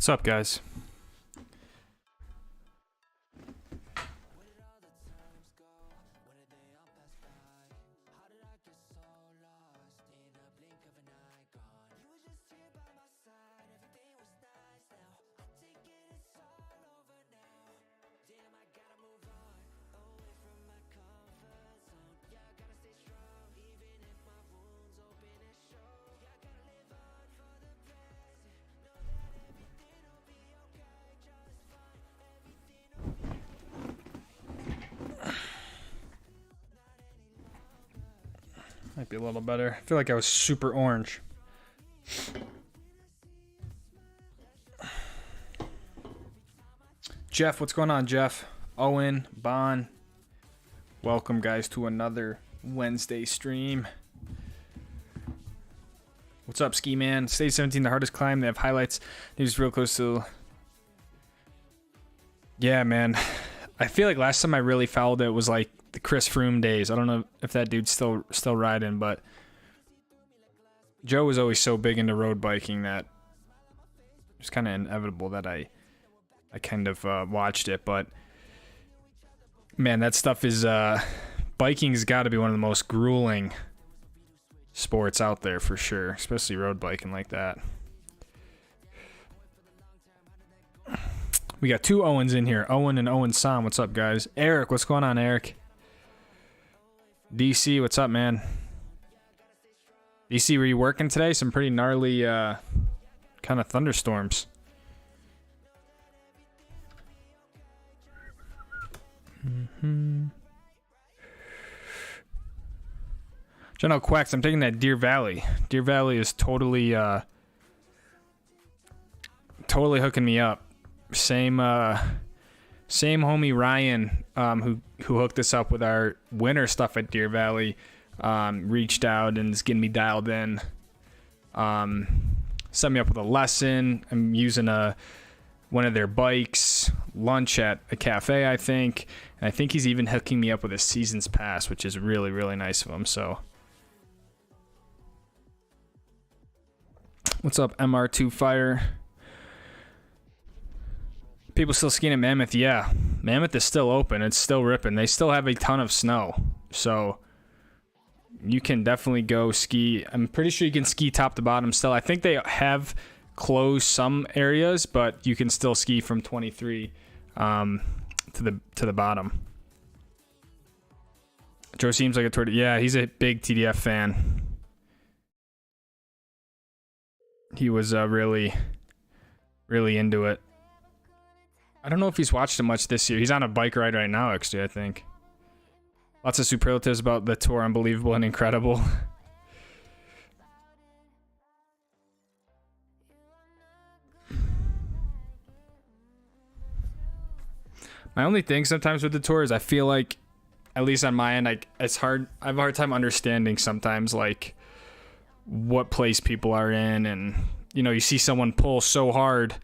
What's up, guys? Might be a little better. I feel like I was super orange. Jeff, what's going on, Jeff? Owen, Bon. Welcome, guys, to another Wednesday stream. What's up, Ski Man? Stage 17, the hardest climb. They have highlights. He's real close to... Yeah, man. I feel like last time I really followed it was like the Chris Froome days. I don't know if that dude's still riding, but Joe was always so big into road biking that it's kind of inevitable that I kind of watched it. But man, that stuff is biking's got to be one of the most grueling sports out there for sure, especially road biking like that. We got two Owens in here. Owen and Owen Sam. What's up, guys? Eric, what's going on, Eric? DC, what's up, man? DC, were you working today? Some pretty gnarly kind of thunderstorms. General Quacks, I'm taking that Deer Valley. Deer Valley is totally hooking me up. Same homie Ryan, who hooked us up with our winter stuff at Deer Valley, reached out and is getting me dialed in. Set me up with a lesson. I'm using one of their bikes, lunch at a cafe, I think. And I think he's even hooking me up with a season's pass, which is really, really nice of him. So, what's up, MR2 Fire? People still skiing at Mammoth? Yeah, Mammoth is still open. It's still ripping. They still have a ton of snow. So you can definitely go ski. I'm pretty sure you can ski top to bottom still. I think they have closed some areas, but you can still ski from 23 to the bottom. Joe seems like a tortoise. Yeah, he's a big TDF fan. He was really, really into it. I don't know if he's watched it much this year. He's on a bike ride right now, actually, I think. Lots of superlatives about the tour. Unbelievable and incredible. My only thing sometimes with the tour is I feel like, at least on my end, it's hard. I have a hard time understanding sometimes, like, what place people are in. And, you know, you see someone pull so hard,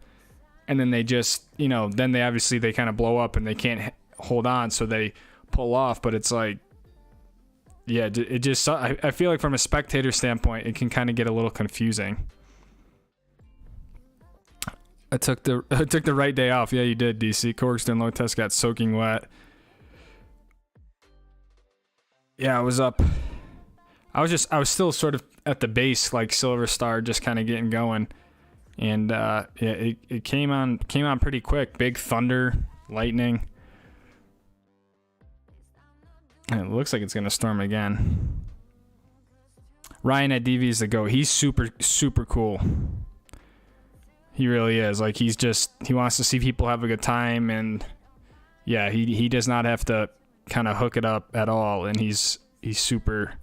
and then they just, you know, then they obviously kind of blow up and they can't hold on, so they pull off. But it's like, yeah, it just, I feel like from a spectator standpoint, it can kind of get a little confusing. I took the right day off. Yeah, you did, DC. Corkston low test got soaking wet. Yeah, I was up. I was still sort of at the base, like Silver Star, just kind of getting going. And yeah, it came on pretty quick. Big thunder, lightning. And it looks like it's gonna storm again. Ryan at DV is the GOAT. He's super cool. He really is. Like, he wants to see people have a good time, and yeah, he does not have to kind of hook it up at all. And he's super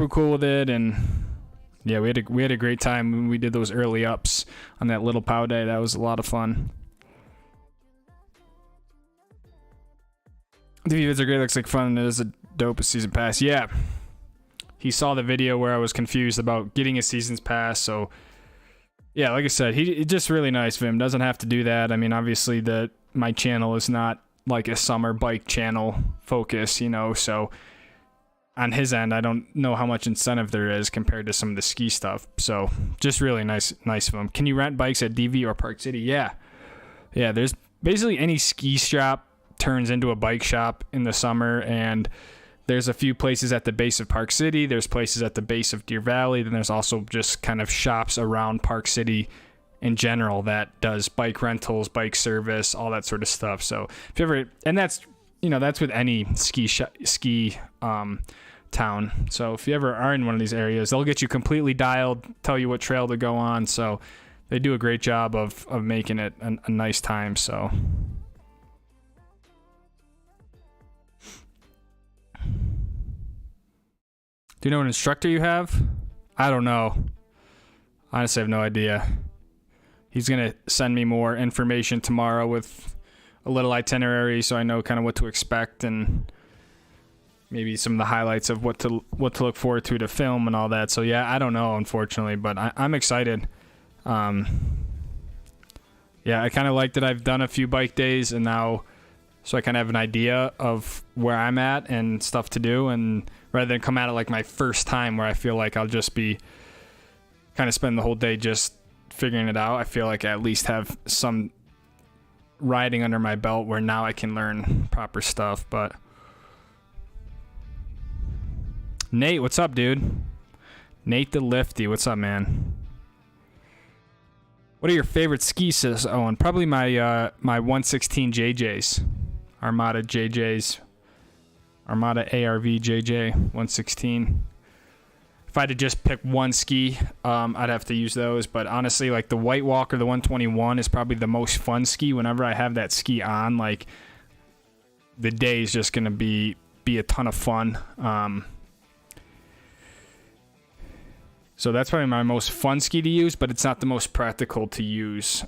cool with it. And yeah, we had a great time when we did those early ups on that little POW day. That was a lot of fun. The vids are great. Looks like fun. It is a dope season pass. Yeah, he saw the video where I was confused about getting a season's pass. So yeah, like I said, it's just really nice of him. Doesn't have to do that. I mean, obviously my channel is not like a summer bike channel focus, you know. So on his end, I don't know how much incentive there is compared to some of the ski stuff. So just really nice of them. Can you rent bikes at DV or Park City? Yeah. There's basically any ski shop turns into a bike shop in the summer, and there's a few places at the base of Park City. There's places at the base of Deer Valley. Then there's also just kind of shops around Park City in general that does bike rentals, bike service, all that sort of stuff. So if you ever, and that's with any ski town. So if you ever are in one of these areas, they'll get you completely dialed, tell you what trail to go on. So they do a great job of making it a nice time. So do you know what instructor you have? I don't know. Honestly, I have no idea. He's going to send me more information tomorrow with a little itinerary so I know kind of what to expect and maybe some of the highlights of what to look forward to film and all that. So yeah, I don't know, unfortunately, but I'm excited. Yeah, I kind of like that I've done a few bike days and now so I kind of have an idea of where I'm at and stuff to do, and rather than come at it like my first time where I feel like I'll just be kind of spend the whole day just figuring it out, I feel like I at least have some riding under my belt where now I can learn proper stuff. But Nate, what's up, dude? Nate the Lifty, what's up, man? What are your favorite ski systems, Owen? Probably my 116 JJs. Armada JJs. Armada ARV JJ 116. If I had to just pick one ski, I'd have to use those. But honestly, like the White Walker, the 121 is probably the most fun ski. Whenever I have that ski on, like the day is just gonna be a ton of fun. So that's probably my most fun ski to use, but it's not the most practical to use.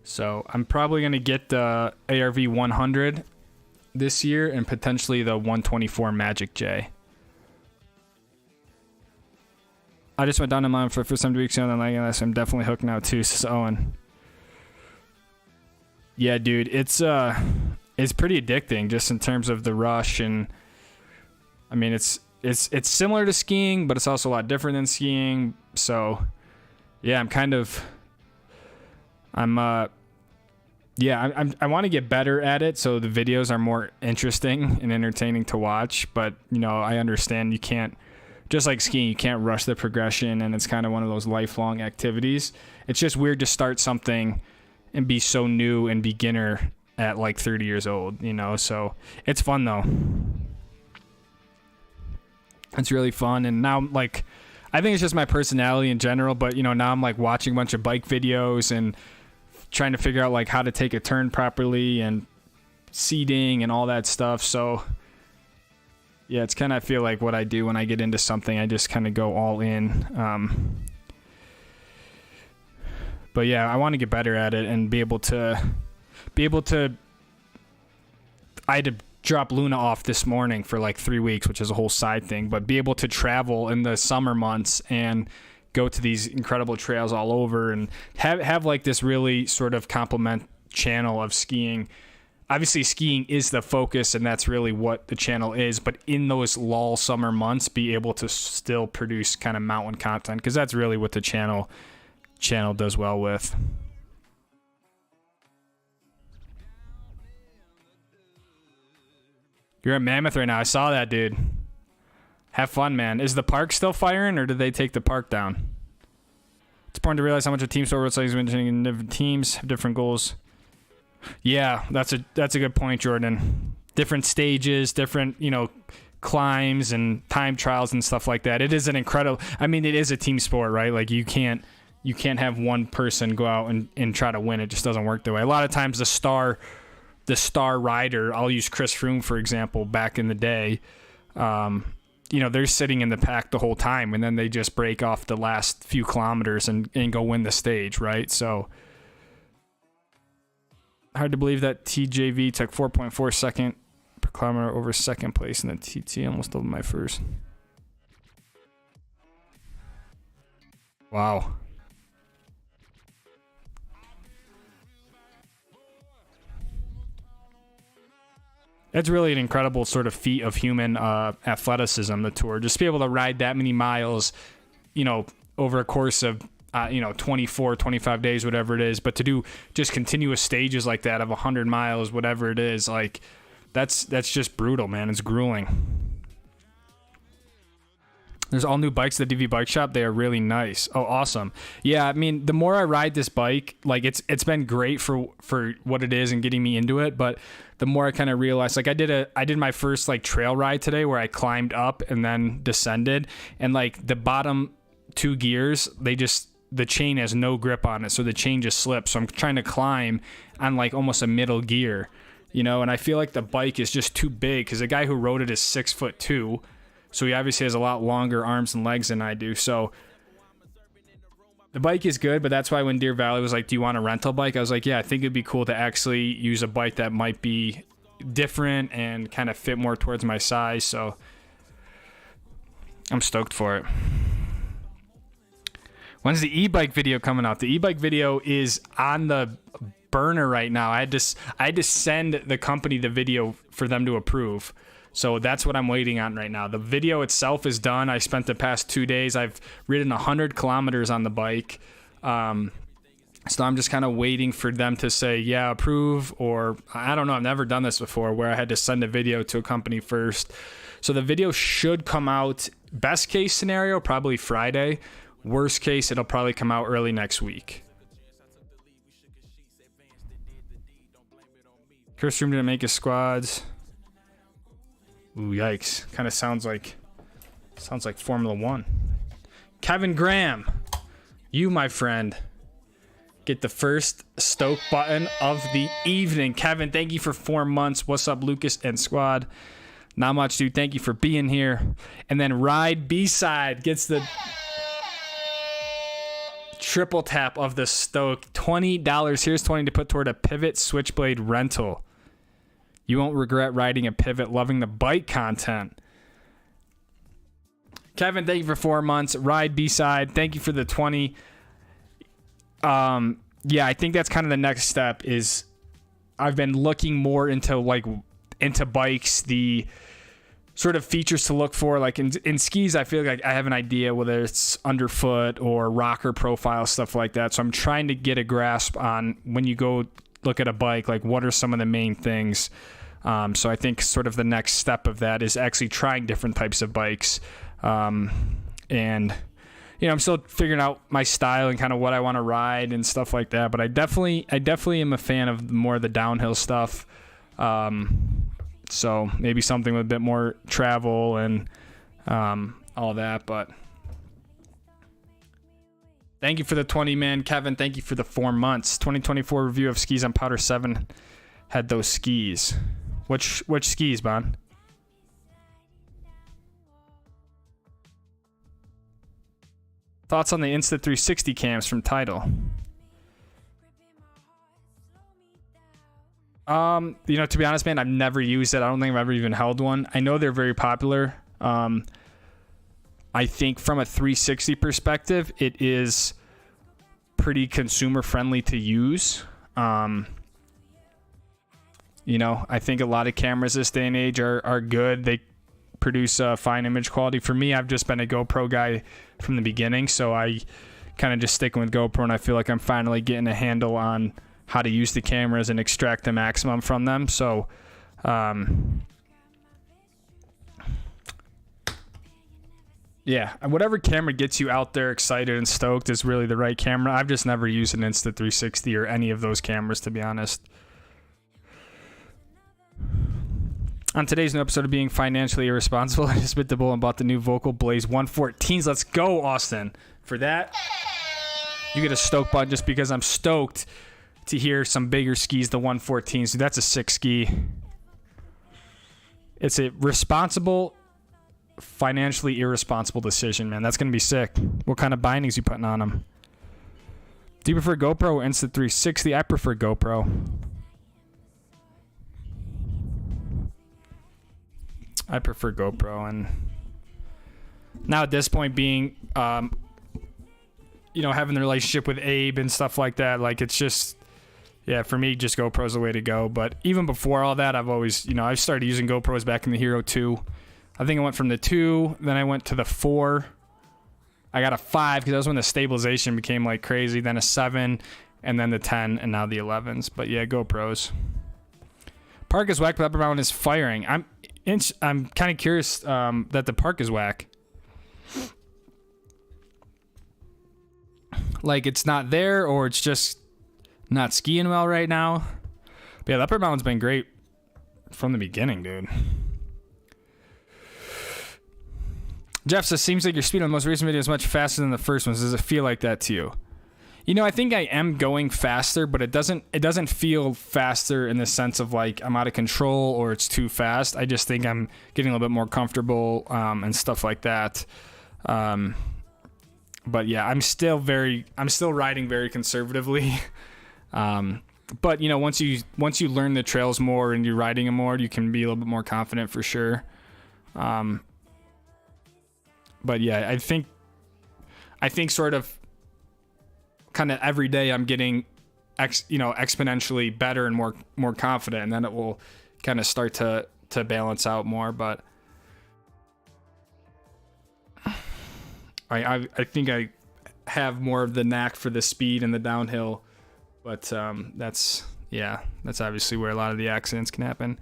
So I'm probably going to get the ARV 100 this year and potentially the 124 Magic J. I just went down in line for the first time 2 weeks ago, and I'm like, I'm definitely hooked now too, says Owen. Yeah, dude, it's pretty addicting just in terms of the rush, and I mean it's similar to skiing, but it's also a lot different than skiing. So yeah, I want to get better at it so the videos are more interesting and entertaining to watch. But I understand you can't, just like skiing, you can't rush the progression, and it's kind of one of those lifelong activities. It's just weird to start something and be so new and beginner at like 30 years old, so it's fun though. It's really fun. And now, like, I think it's just my personality in general, but now I'm like watching a bunch of bike videos and trying to figure out like how to take a turn properly and seating and all that stuff. So yeah, it's kind of, I feel like what I do when I get into something, I just kind of go all in. But yeah, I want to get better at it and be able to I had to drop Luna off this morning for like 3 weeks, which is a whole side thing, but be able to travel in the summer months and go to these incredible trails all over and have like this really sort of complement channel of skiing. Obviously skiing is the focus and that's really what the channel is, but in those lull summer months be able to still produce kind of mountain content, because that's really what the channel does well with. You're at Mammoth right now. I saw that, dude. Have fun, man. Is the park still firing, or did they take the park down? It's important to realize how much a team sport looks like. Different teams have different goals. Yeah, that's a good point, Jordan. Different stages, different climbs and time trials and stuff like that. It is an incredible. I mean, it is a team sport, right? Like you can't have one person go out and try to win. It just doesn't work that way. A lot of times the star rider, I'll use Chris Froome for example, back in the day, they're sitting in the pack the whole time and then they just break off the last few kilometers and go win the stage, right? So hard to believe that TJV took 4.4 second per kilometer over second place in the TT, almost doubled my first. Wow. It's really an incredible sort of feat of human athleticism, the Tour. Just to be able to ride that many miles, over a course of, 24, 25 days, whatever it is. But to do just continuous stages like that of 100 miles, whatever it is, like that's just brutal, man. It's grueling. There's all new bikes at the DV Bike Shop. They are really nice. Oh, awesome. Yeah, I mean, the more I ride this bike, like it's been great for what it is and getting me into it, but the more I kind of realized, like I did my first like trail ride today where I climbed up and then descended, and like the bottom 2 gears, the chain has no grip on it, so the chain just slips. So I'm trying to climb on like almost a middle gear, and I feel like the bike is just too big because the guy who rode it is 6'2". So he obviously has a lot longer arms and legs than I do. So the bike is good, but that's why when Deer Valley was like, do you want a rental bike? I was like, yeah, I think it'd be cool to actually use a bike that might be different and kind of fit more towards my size. So I'm stoked for it. When's the e-bike video coming out? The e-bike video is on the burner right now. I had to send the company the video for them to approve. So that's what I'm waiting on right now. The video itself is done. I spent the past 2 days. I've ridden 100 kilometers on the bike. So I'm just kind of waiting for them to say, yeah, approve, or I don't know. I've never done this before where I had to send a video to a company first. So the video should come out, best case scenario, probably Friday. Worst case, it'll probably come out early next week. Chris Room didn't make his squads. Ooh, yikes. Kind of sounds like Formula 1. Kevin Graham, you, my friend, get the first Stoke button of the evening. Kevin, thank you for 4 months. What's up, Lucas and squad? Not much, dude. Thank you for being here. And then Ride B-Side gets the triple tap of the Stoke. $20. Here's 20 to put toward a Pivot Switchblade rental. You won't regret riding a Pivot, loving the bike content. Kevin, thank you for 4 months. Ride B-Side, thank you for the 20. Yeah, I think that's kind of the next step is I've been looking more into bikes, the sort of features to look for. Like in skis, I feel like I have an idea whether it's underfoot or rocker profile, stuff like that. So I'm trying to get a grasp on when you go look at a bike, like what are some of the main things. So I think sort of the next step of that is actually trying different types of bikes. And, I'm still figuring out my style and kind of what I want to ride and stuff like that. But I definitely am a fan of more of the downhill stuff. So maybe something with a bit more travel and all that. But thank you for the 20, man. Kevin, thank you for the 4 months. 2024 review of skis on Powder 7 had those skis. Which skis, Bon? Thoughts on the Insta360 cams from Tidal? To be honest, man, I've never used it. I don't think I've ever even held one. I know they're very popular. I think from a 360 perspective, it is pretty consumer friendly to use. I think a lot of cameras this day and age are good. They produce fine image quality. For me, I've just been a GoPro guy from the beginning, so I kind of just sticking with GoPro, and I feel like I'm finally getting a handle on how to use the cameras and extract the maximum from them. So, yeah, whatever camera gets you out there excited and stoked is really the right camera. I've just never used an Insta360 or any of those cameras, to be honest. On today's new episode of Being Financially Irresponsible, I just bit the bullet and bought the new Vocal Blaze 114s. Let's go, Austin. For that, you get a Stoke button just because I'm stoked to hear some bigger skis, the 114s. Dude, that's a sick ski. It's a responsible, financially irresponsible decision, man. That's going to be sick. What kind of bindings you putting on them? Do you prefer GoPro or Insta360? I prefer GoPro. I prefer GoPro, and now at this point being, having the relationship with Abe and stuff like that, like it's just, Yeah, for me, just GoPro's the way to go. But even before all that, I've always, I've started using GoPros back in the Hero 2. I think I went from the 2, then I went to the 4. I got a 5 because that was when the stabilization became like crazy. Then a 7, and then the 10, and now the 11s. But yeah, GoPros. Park is whack, but upper mountain is firing. I'm kind of curious that the park is whack. Like it's not there, or it's just not skiing well right now. But yeah, the upper mountain's been great from the beginning, dude. Jeff says, seems like your speed on the most recent video is much faster than the first ones. Does it feel like that to you? I think I am going faster, but it doesn't feel faster in the sense of like I'm out of control or it's too fast. I just think I'm getting a little bit more comfortable and stuff like that. But yeah, I'm still riding very conservatively. But once you learn the trails more and you're riding them more, you can be a little bit more confident for sure. But yeah, I think sort of kind of every day I'm getting exponentially better and more confident, and then it will kind of start to balance out more. But I think I have more of the knack for the speed and the downhill, but that's obviously where a lot of the accidents can happen.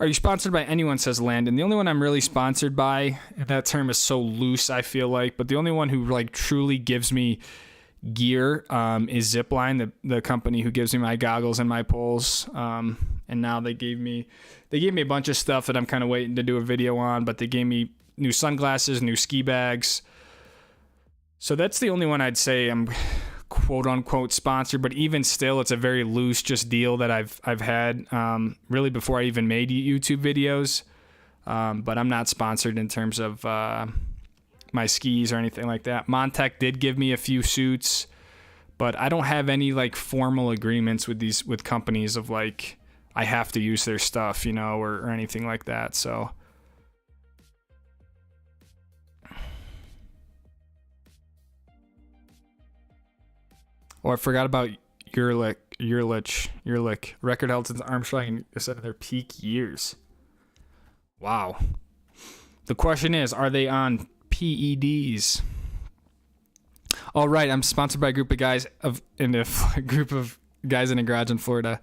Are you sponsored by anyone, says Landon? The only one I'm really sponsored by, and that term is so loose, I feel like, but the only one who like truly gives me gear is Zipline, the company who gives me my goggles and my poles. And now they gave me a bunch of stuff that I'm kind of waiting to do a video on, but they gave me new sunglasses, new ski bags. So that's the only one I'd say I'm quote unquote sponsored, but even still, it's a very loose just deal that I've had really before I even made YouTube videos. But I'm not sponsored in terms of my skis or anything like that. Montec did give me a few suits, but I don't have any like formal agreements with companies of like I have to use their stuff, or anything like that. So I forgot about Yearlich. Record held since Armstrong said in their peak years. Wow. The question is, are they on PEDs? All right, I'm sponsored by a group of guys in a group of guys in a garage in Florida.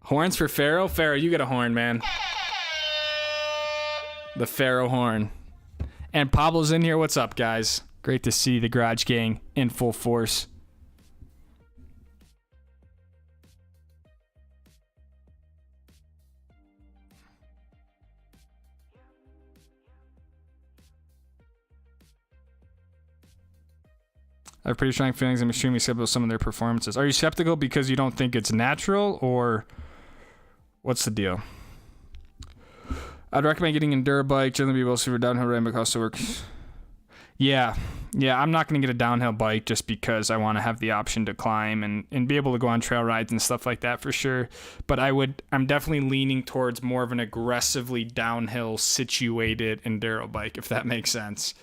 Horns for Pharaoh? Pharaoh, you get a horn, man. The Pharaoh horn. And Pablo's in here. What's up, guys? Great to see the Garage Gang in full force. I have pretty strong feelings. I'm extremely skeptical of some of their performances. Are you skeptical because you don't think it's natural, or what's the deal? I'd recommend getting an enduro bike. Generally, be well suited for downhill riding because it works. Yeah. I'm not going to get a downhill bike just because I want to have the option to climb and be able to go on trail rides and stuff like that for sure. But I'm definitely leaning towards more of an aggressively downhill situated enduro bike, if that makes sense.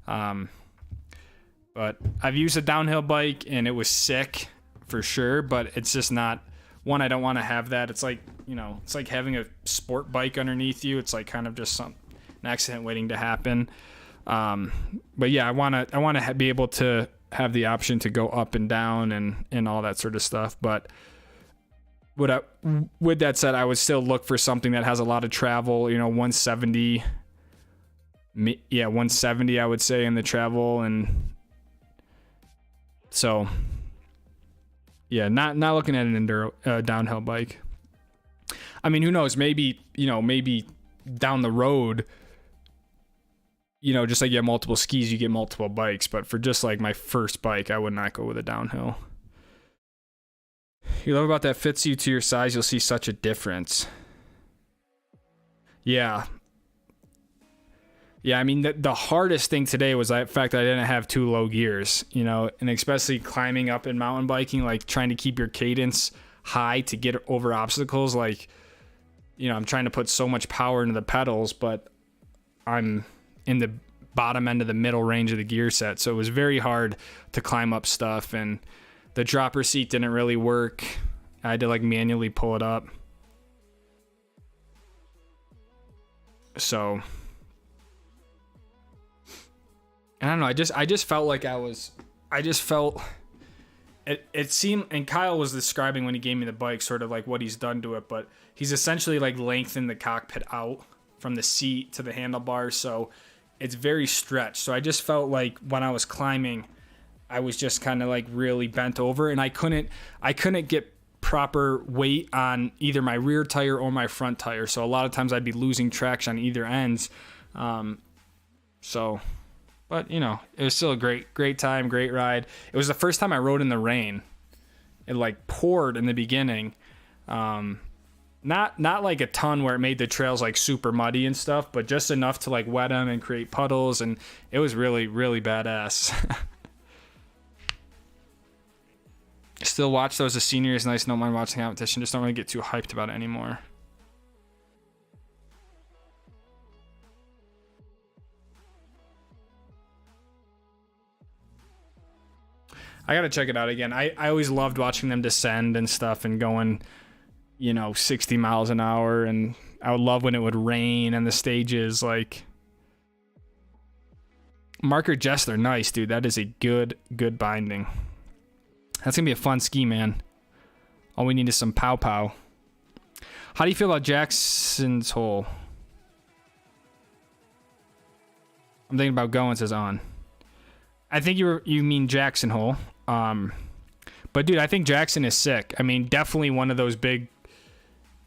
But I've used a downhill bike and it was sick for sure, but it's just not one. I don't want to have that. It's like, it's like having a sport bike underneath you. It's like kind of just an accident waiting to happen. But yeah, I want to be able to have the option to go up and down and all that sort of stuff. But with that said, I would still look for something that has a lot of travel, 170. Yeah, 170, I would say, in the travel. And so, yeah, not looking at an enduro downhill bike. I mean, who knows? Maybe down the road, just like you have multiple skis, you get multiple bikes. But for just like my first bike, I would not go with a downhill. You love about that fits you to your size. You'll see such a difference. Yeah. I mean, the hardest thing today was the fact that I didn't have too low gears, and especially climbing up in mountain biking, like trying to keep your cadence high to get over obstacles. Like, I'm trying to put so much power into the pedals, but I'm in the bottom end of the middle range of the gear set. So it was very hard to climb up stuff, and the dropper seat didn't really work. I had to like manually pull it up. So I don't know. I just felt like it seemed, and Kyle was describing when he gave me the bike sort of like what he's done to it, but he's essentially like lengthened the cockpit out from the seat to the handlebars, so it's very stretched. So I just felt like when I was climbing, I was just kind of like really bent over, and I couldn't get proper weight on either my rear tire or my front tire. So a lot of times I'd be losing traction on either ends. But you know, it was still a great time, great ride. It was the first time I rode in the rain. It like poured in the beginning. Not like a ton where it made the trails like super muddy and stuff, but just enough to like wet them and create puddles, and it was really, really badass. Still watch those as seniors. Nice, don't mind watching the competition. Just don't really get too hyped about it anymore. I gotta check it out again. I always loved watching them descend and stuff and going, 60 miles an hour, and I would love when it would rain and the stages. Like, Marker Jester, nice, dude. That is a good binding. That's gonna be a fun ski, man. All we need is some pow. How do you feel about Jackson's Hole? I'm thinking about going, says On. I think you mean Jackson Hole. But dude, I think Jackson is sick. I mean, definitely one of those big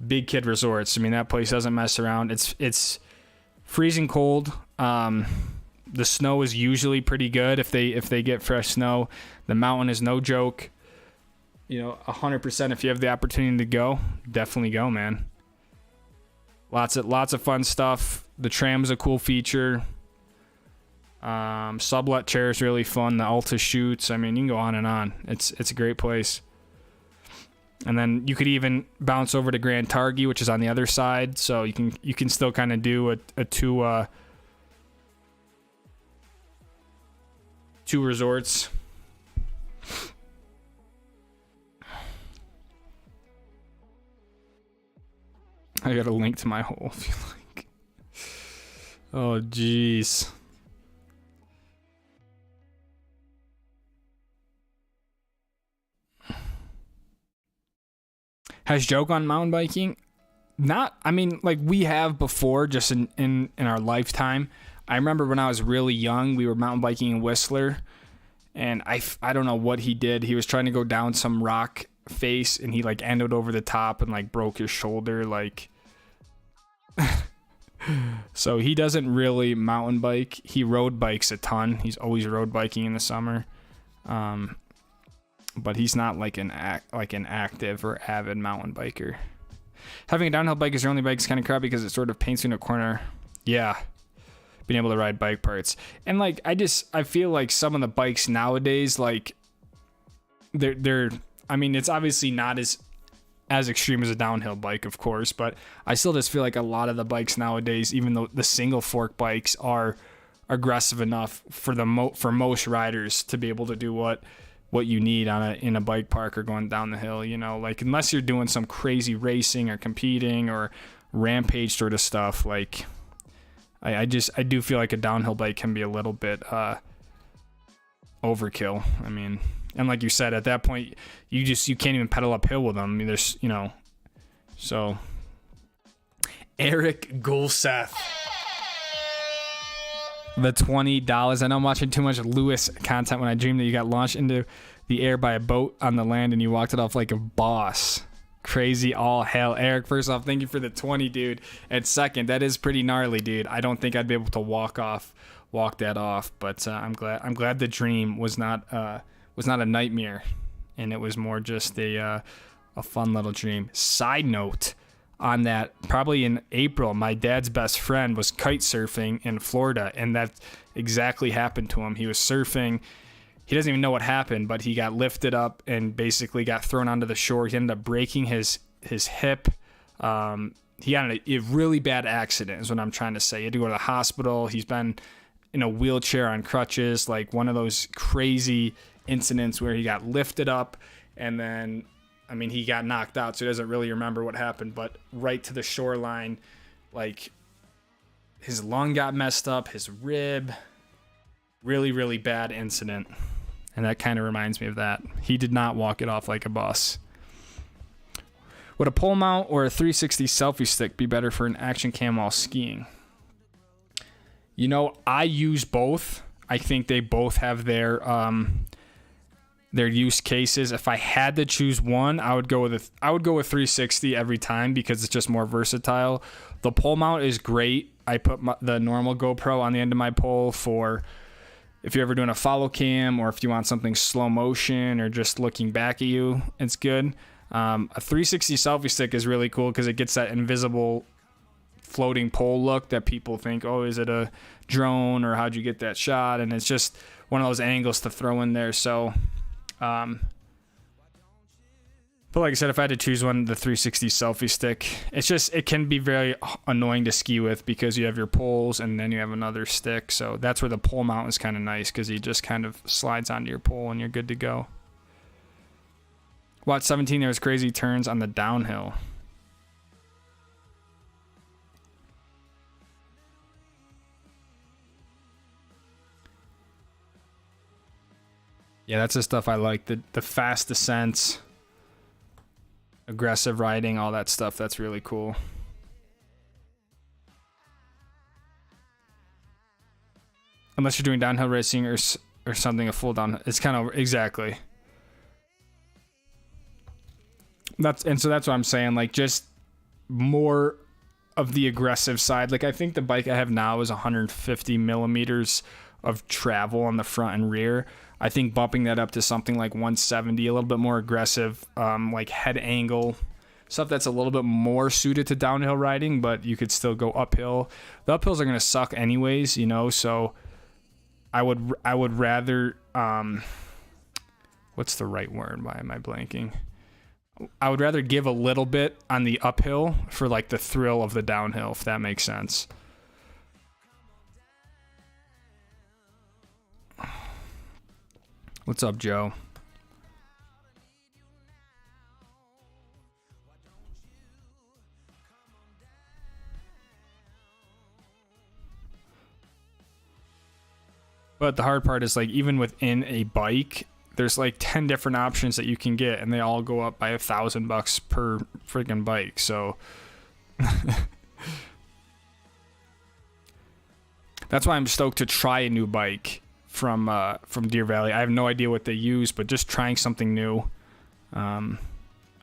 kid resorts. I mean, that place doesn't mess around. It's freezing cold. The snow is usually pretty good if they get fresh snow. The mountain is no joke. 100% if you have the opportunity to go, definitely go, man. Lots of fun stuff. The tram's a cool feature. Sublet chair is really fun. The Alta chutes. I mean, you can go on and on. It's a great place. And then you could even bounce over to Grand Targhee, which is on the other side. So you can still kind of do a two resorts. I got a link to my hole, if you like. Oh, jeez. Has Joe gone mountain biking? We have before, just in our lifetime. I remember when I was really young, we were mountain biking in Whistler, and I don't know what he did. He was trying to go down some rock face, and he like ended over the top and like broke his shoulder. Like, so he doesn't really mountain bike. He road bikes a ton. He's always road biking in the summer. But he's not like an active or avid mountain biker. Having a downhill bike as your only bike is kind of crap because it sort of paints you in a corner. Yeah, being able to ride bike parts, and like I feel like some of the bikes nowadays, like they're I mean, it's obviously not as extreme as a downhill bike, of course, but I still just feel like a lot of the bikes nowadays, even though the single fork bikes are aggressive enough for most riders to be able to do what you need in a bike park or going down the hill, like unless you're doing some crazy racing or competing or rampage sort of stuff. Like I do feel like a downhill bike can be a little bit overkill. I mean, and like you said, at that point you can't even pedal uphill with them. I mean, there's so Eric Gulseth, the $20. I know I'm watching too much Lewis content when I dream that you got launched into the air by a boat on the land and you walked it off like a boss. Crazy all hell. Eric, first off, thank you for the 20, dude. And second, that is pretty gnarly, dude. I don't think I'd be able to walk that off, but I'm glad the dream was not a nightmare, and it was more just a fun little dream. Side note on that, probably in April, my dad's best friend was kite surfing in Florida, and that exactly happened to him. He was surfing. He doesn't even know what happened, but he got lifted up and basically got thrown onto the shore. He ended up breaking his hip. He got in a really bad accident is what I'm trying to say. He had to go to the hospital. He's been in a wheelchair on crutches, like one of those crazy incidents where he got lifted up and then, I mean, he got knocked out, so he doesn't really remember what happened, but right to the shoreline, like his lung got messed up, his rib, really, really bad incident. And that kind of reminds me of that. He did not walk it off like a boss. Would a pole mount or a 360 selfie stick be better for an action cam while skiing? You know, I use both. I think they both have their use cases. If I had to choose one, I would go with 360 every time because it's just more versatile. The pole mount is great. I put the normal GoPro on the end of my pole for if you're ever doing a follow cam or if you want something slow motion or just looking back at you, it's good. A 360 selfie stick is really cool because it gets that invisible floating pole look that people think, oh, is it a drone or how'd you get that shot? And it's just one of those angles to throw in there. So, but like I said, if I had to choose one, the 360 selfie stick, it can be very annoying to ski with because you have your poles and then you have another stick. So that's where the pole mount is kind of nice because he just kind of slides onto your pole and you're good to go. Watch 17, there was crazy turns on the downhill. Yeah, that's the stuff I like. The fast descents, aggressive riding, all that stuff. That's really cool. Unless you're doing downhill racing or something, a full downhill. It's kind of, exactly. So that's what I'm saying. Like, just more of the aggressive side. Like, I think the bike I have now is 150 millimeters of travel on the front and rear. I think bumping that up to something like 170, a little bit more aggressive, like head angle, stuff that's a little bit more suited to downhill riding, but you could still go uphill. The uphills are going to suck anyways, you know, so I would rather, what's the right word? Why am I blanking? I would rather give a little bit on the uphill for like the thrill of the downhill, if that makes sense. What's up, Joe? But the hard part is, like, even within a bike, there's like 10 different options that you can get, and they all go up by $1,000 per freaking bike. So that's why I'm stoked to try a new bike from Deer Valley. I have no idea what they use, but just trying something new, I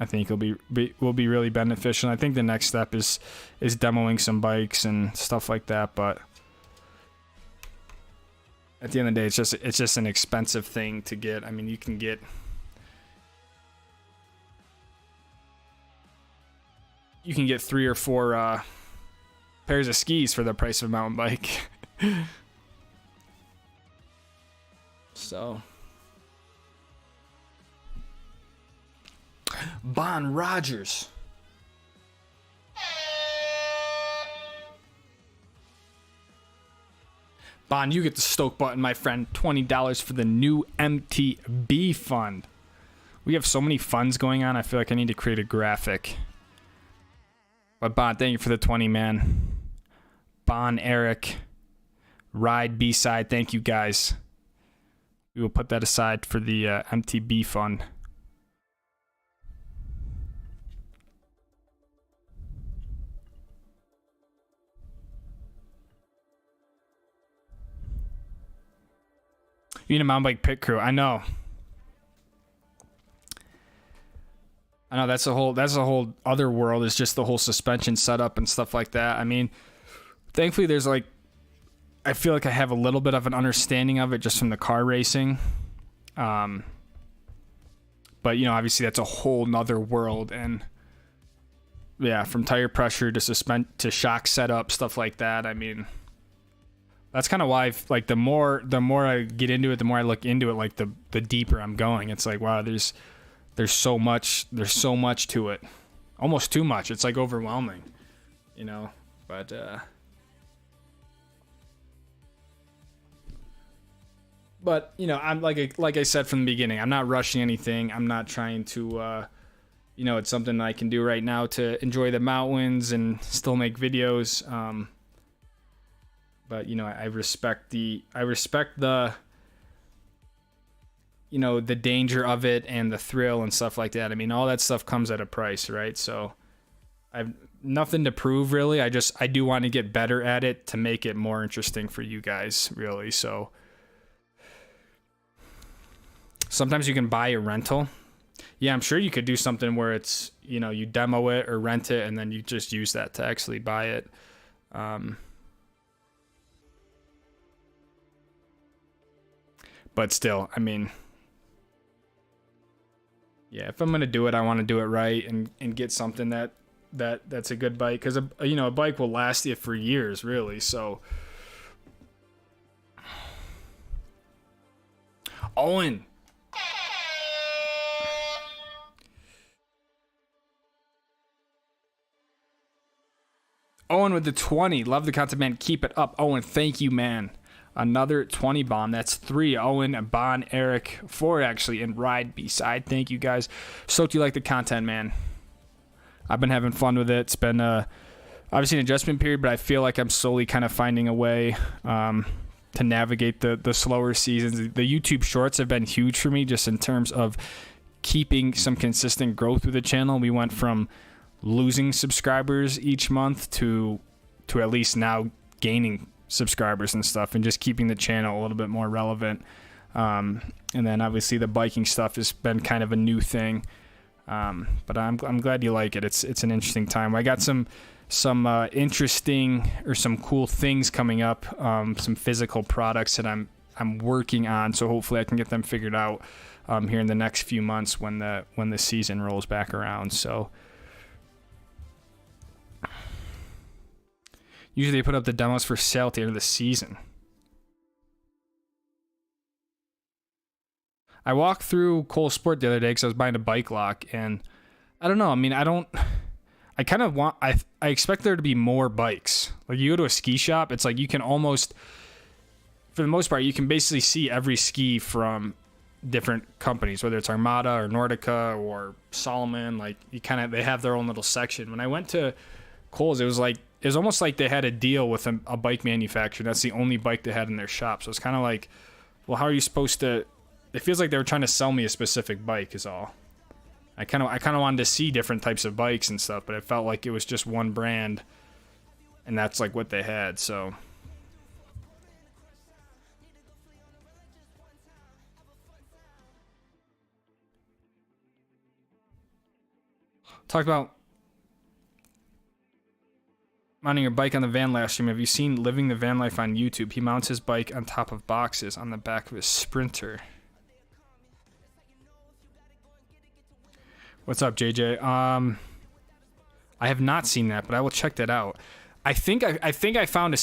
think will be really beneficial. I think the next step is demoing some bikes and stuff like that. But at the end of the day, it's just an expensive thing to get. I mean, you can get you can get 3 or 4 pairs of skis for the price of a mountain bike. So, Bon Rogers. Bon, you get the Stoke button, my friend. $20 for the new MTB fund. We have so many funds going on, I feel like I need to create a graphic. But Bon, thank you for the 20, man. Bon, Eric, Ride, B-Side, thank you guys. We will put that aside for the MTB fund. You need a mountain bike pit crew. I know. That's a whole other world. Is just the whole suspension setup and stuff like that. I mean, thankfully there's like, I feel like I have a little bit of an understanding of it just from the car racing. But you know, obviously that's a whole nother world. And yeah, from tire pressure to shock setup, stuff like that. I mean, that's kind of why like the more I get into it, the more I look into it, like the deeper I'm going. It's like, wow, there's so much to it. Almost too much. It's like overwhelming, you know, but But you know, I'm like I said from the beginning, I'm not rushing anything. I'm not trying to you know, it's something I can do right now to enjoy the mountains and still make videos. But you know, I respect the you know, the danger of it and the thrill and stuff like that. I mean, all that stuff comes at a price, right? So I've nothing to prove really. I do want to get better at it to make it more interesting for you guys, really. So sometimes you can buy a rental. Yeah, I'm sure you could do something where it's, you know, you demo it or rent it and then you just use that to actually buy it. But still, I mean, yeah, if I'm going to do it, I want to do it right and get something that's a good bike. Because, you know, a bike will last you for years, really. So, Owen. Owen with the 20. Love the content, man. Keep it up. Owen, thank you, man. Another 20 bomb. That's 3. Owen, Bon, Eric, 4 actually, and Ride B-side. Thank you, guys. Stoked you like the content, man. I've been having fun with it. It's been obviously an adjustment period, but I feel like I'm slowly kind of finding a way to navigate the slower seasons. The YouTube shorts have been huge for me just in terms of keeping some consistent growth with the channel. We went from losing subscribers each month to at least now gaining subscribers and stuff, and just keeping the channel a little bit more relevant. And then obviously the biking stuff has been kind of a new thing. But I'm glad you like it. It's an interesting time. I got some interesting or some cool things coming up, some physical products that I'm working on, so hopefully I can get them figured out here in the next few months when the season rolls back around. So usually they put up the demos for sale at the end of the season. I walked through Cole Sport the other day because I was buying a bike lock, and I don't know. I mean, I kind of want, I expect there to be more bikes. Like, you go to a ski shop, it's like you can almost, for the most part, you can basically see every ski from different companies, whether it's Armada or Nordica or Salomon. Like, they have their own little section. When I went to Kohl's, it was almost like they had a deal with a bike manufacturer. That's the only bike they had in their shop. So it's kind of like, well, how are you supposed to? It feels like they were trying to sell me a specific bike is all. I kind of wanted to see different types of bikes and stuff, but it felt like it was just one brand, and that's like what they had. So talk about mounting your bike on the van last stream. Have you seen Living the Van Life on YouTube? He mounts his bike on top of boxes on the back of his Sprinter. What's up, JJ? I have not seen that, but I will check that out. I think I found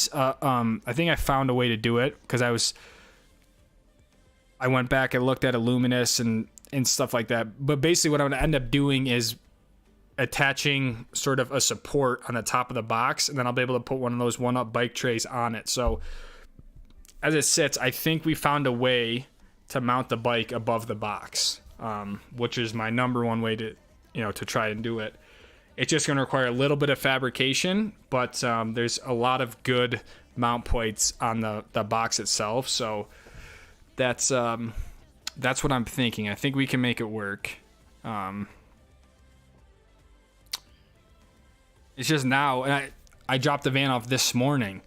a way to do it, because I went back and looked at Illuminous and stuff like that. But basically what I'm gonna end up doing is attaching sort of a support on the top of the box, and then I'll be able to put one of those one-up bike trays on it. So as it sits, I think we found a way to mount the bike above the box, which is my number one way to try and do it. It's just going to require a little bit of fabrication, but there's a lot of good mount points on the box itself. So that's what I'm thinking. I think we can make it work. It's just now, and I dropped the van off this morning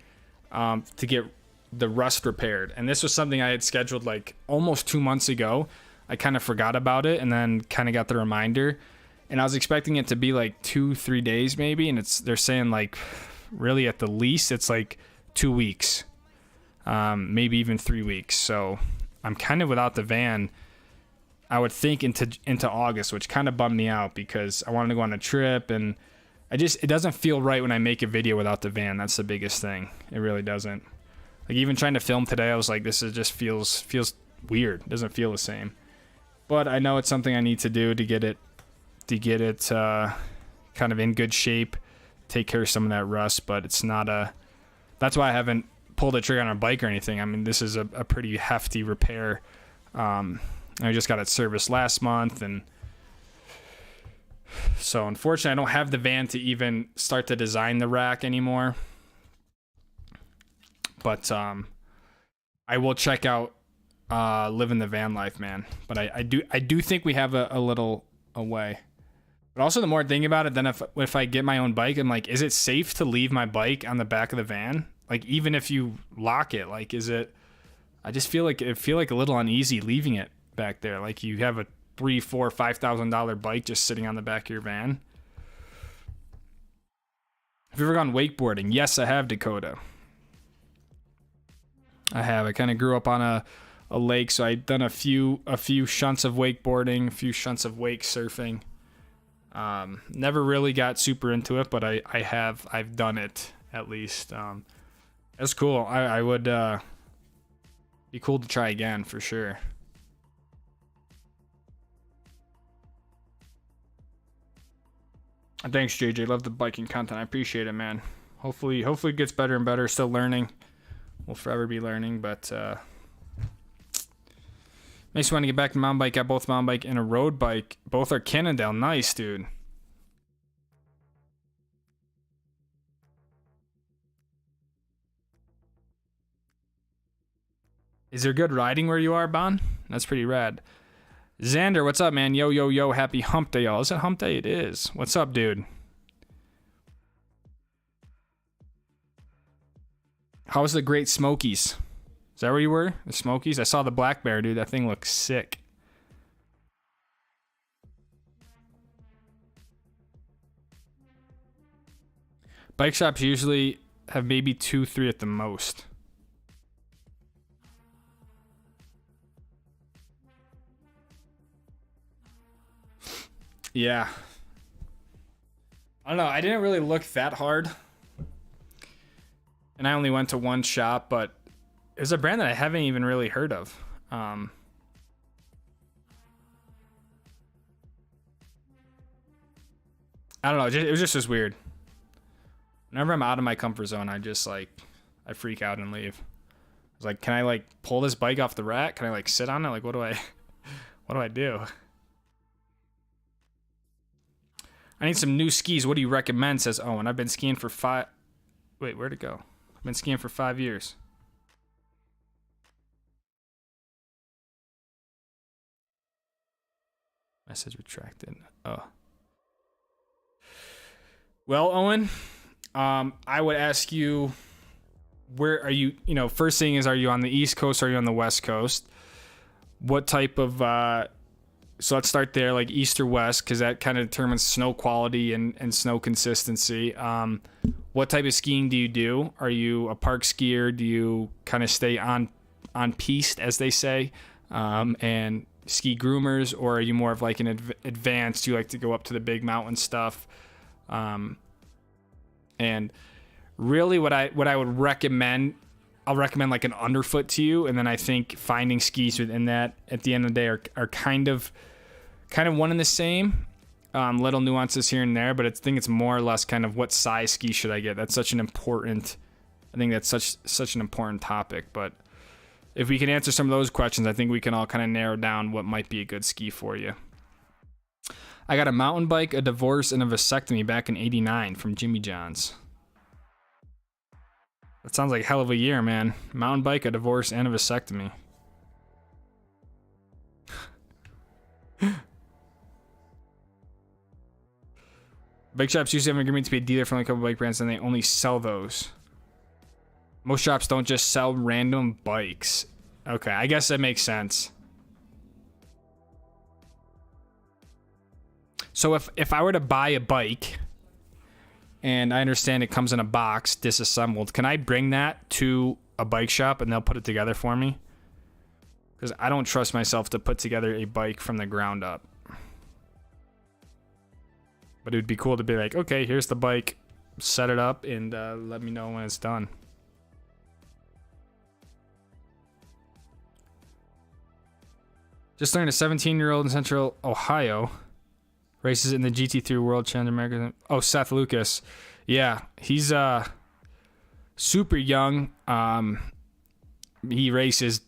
to get the rust repaired. And this was something I had scheduled like almost 2 months ago. I kind of forgot about it and then kind of got the reminder. And I was expecting it to be like 2-3 days maybe. And they're saying like really at the least it's like 2 weeks, maybe even 3 weeks. So I'm kind of without the van, I would think into August, which kind of bummed me out because I wanted to go on a trip, and it doesn't feel right when I make a video without the van. That's the biggest thing. It really doesn't. Like, even trying to film today, I was like, this is just feels weird. It doesn't feel the same. But I know it's something I need to do to get it kind of in good shape, take care of some of that rust. But it's not that's why I haven't pull the trigger on a bike or anything. I mean, this is a pretty hefty repair. I just got it serviced last month, and so unfortunately I don't have the van to even start to design the rack anymore. But I will check out living the van life, man. But I do think we have a little away. But also, the more I think about it, then if I get my own bike, I'm like, is it safe to leave my bike on the back of the van? Like, even if you lock it, like, is it? I just feel like a little uneasy leaving it back there. Like, you have a $3,000, $4,000, $5,000 bike just sitting on the back of your van. Have you ever gone wakeboarding? Yes, I have, Dakota. I have. I kind of grew up on a lake, so I've done a few shunts of wakeboarding, a few shunts of wake surfing. Never really got super into it, but I've done it at least. It's cool. I would be cool to try again for sure. Thanks, JJ. Love the biking content. I appreciate it, man. Hopefully it gets better and better. Still learning. We'll forever be learning, but makes me want to get back to mountain bike. Got both mountain bike and a road bike. Both are Cannondale. Nice, dude. Is there good riding where you are, Bon? That's pretty rad. Xander, what's up, man? Yo, yo, yo. Happy hump day, y'all. Is it hump day? It is. What's up, dude? How was the Great Smokies? Is that where you were? The Smokies? I saw the Black Bear, dude. That thing looks sick. Bike shops usually have maybe 2, 3 at the most. Yeah. I don't know. I didn't really look that hard. And I only went to one shop, but it was a brand that I haven't even really heard of. I don't know. It was just as weird. Whenever I'm out of my comfort zone, I freak out and leave. I was like, can I like pull this bike off the rack? Can I like sit on it? Like, what do I do? I need some new skis. What do you recommend? Says Owen. I've been skiing for 5... Wait, where'd it go? I've been skiing for 5 years. Message retracted. Oh. Well, Owen, I would ask you, where are you? You know, first thing is, are you on the East Coast or are you on the West Coast? What type of... So let's start there, like east or west, because that kind of determines snow quality and snow consistency. What type of skiing do you do? Are you a park skier? Do you kind of stay on piste, as they say, and ski groomers, or are you more of like an advanced? Do you like to go up to the big mountain stuff? And really, what I would recommend, I'll recommend like an underfoot to you, and then I think finding skis within that at the end of the day are kind of one and the same. Little nuances here and there, but I think it's more or less kind of what size ski should I get. That's such an important, I think that's such an important topic. But if we can answer some of those questions, I think we can all kind of narrow down what might be a good ski for you. I got a mountain bike, a divorce, and a vasectomy back in '89 from Jimmy John's. That sounds like a hell of a year, man. Mountain bike, a divorce, and a vasectomy. Bike shops usually have an agreement to be a dealer for only a couple bike brands, and they only sell those. Most shops don't just sell random bikes. Okay, I guess that makes sense. So if I were to buy a bike, and I understand it comes in a box, disassembled, can I bring that to a bike shop and they'll put it together for me? Because I don't trust myself to put together a bike from the ground up. But it would be cool to be like, okay, here's the bike, set it up, and let me know when it's done. Just learned a 17-year-old in Central Ohio races in the GT3 World Challenge America. Oh, Seth Lucas. Yeah, he's so super young. He races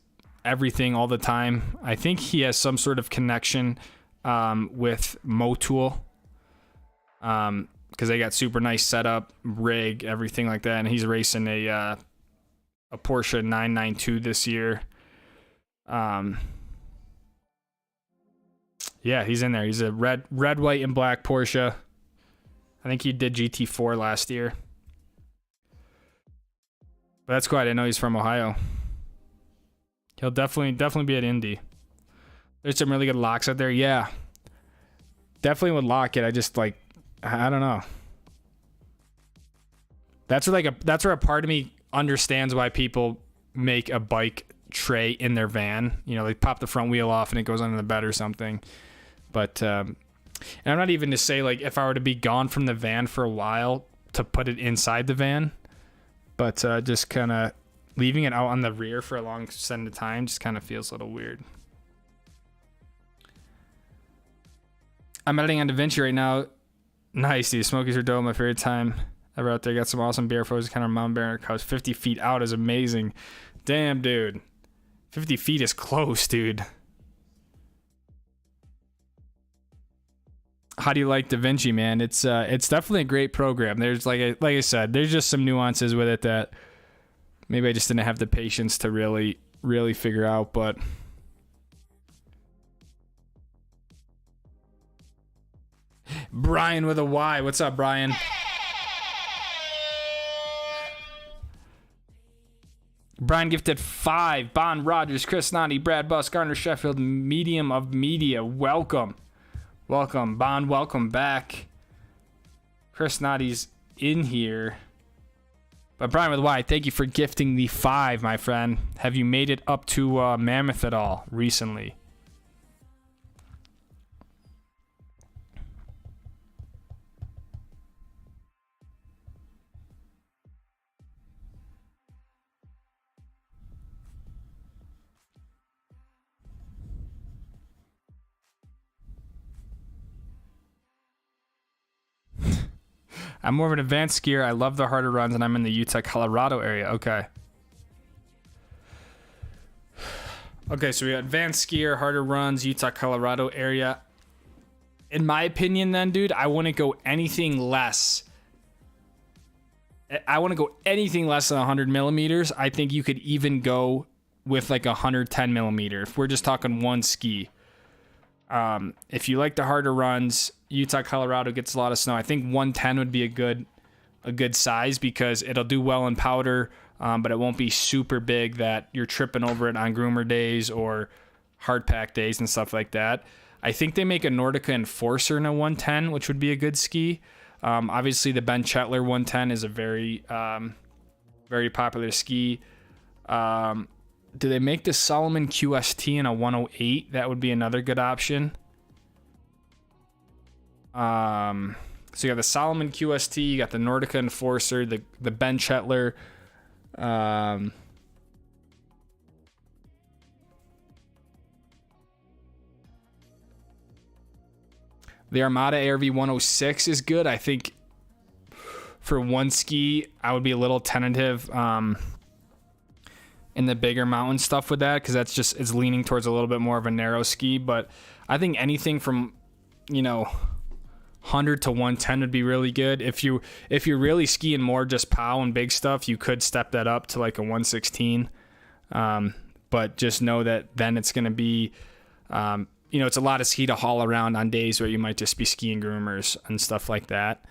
everything all the time. I think he has some sort of connection with Motul, because they got super nice setup, rig, everything like that, and he's racing a Porsche 992 this year. Yeah, he's in there. He's a red, white, and black Porsche. I think he did GT4 last year. But that's cool. I didn't know he's from Ohio. He'll definitely be at Indy. There's some really good locks out there. Yeah. Definitely would lock it. I just I don't know. That's where a part of me understands why people make a bike tray in their van. You know, they pop the front wheel off and it goes under the bed or something. But and I'm not even to say if I were to be gone from the van for a while to put it inside the van, but just kind of leaving it out on the rear for a long extended time just kind of feels a little weird. I'm editing on DaVinci right now. Nice, dude. Smokies are dope. My favorite time ever out there. Got some awesome beer photos. Kind of mountain bear couch. 50 feet out is amazing. Damn, dude. 50 feet is close, dude. How do you like DaVinci, man? It's definitely a great program. There's like I said, there's just some nuances with it that maybe I just didn't have the patience to really figure out, but Brian with a Y. What's up, Brian? Brian gifted 5. Bond Rogers, Chris Noddy, Brad Buss, Garner Sheffield, Medium of Media. Welcome. Bond, welcome back. Chris Noddy's in here. But Brian with a Y, thank you for gifting the 5, my friend. Have you made it up to Mammoth at all recently? I'm more of an advanced skier. I love the harder runs, and I'm in the Utah, Colorado area. Okay. Okay, so we got advanced skier, harder runs, Utah, Colorado area. In my opinion, then, dude, I wouldn't go anything less. I want to go anything less than 100 millimeters. I think you could even go with 110 millimeter if we're just talking one ski. If you like the harder runs, Utah, Colorado gets a lot of snow. I think 110 would be a good size because it'll do well in powder, but it won't be super big that you're tripping over it on groomer days or hard pack days and stuff like that. I think they make a Nordica Enforcer in a 110, which would be a good ski. Obviously, the Ben Chetler 110 is a very, very popular ski. Do they make the Solomon QST in a 108? That would be another good option. So you got the Solomon QST, you got the Nordica Enforcer, the Ben Chetler. The Armada ARV 106 is good. I think for one ski, I would be a little tentative in the bigger mountain stuff with that because it's leaning towards a little bit more of a narrow ski. But I think anything from 100 to 110 would be really good. If you're really skiing more just POW and big stuff, you could step that up to a 116. But just know that then it's going to be it's a lot of ski to haul around on days where you might just be skiing groomers and stuff like that.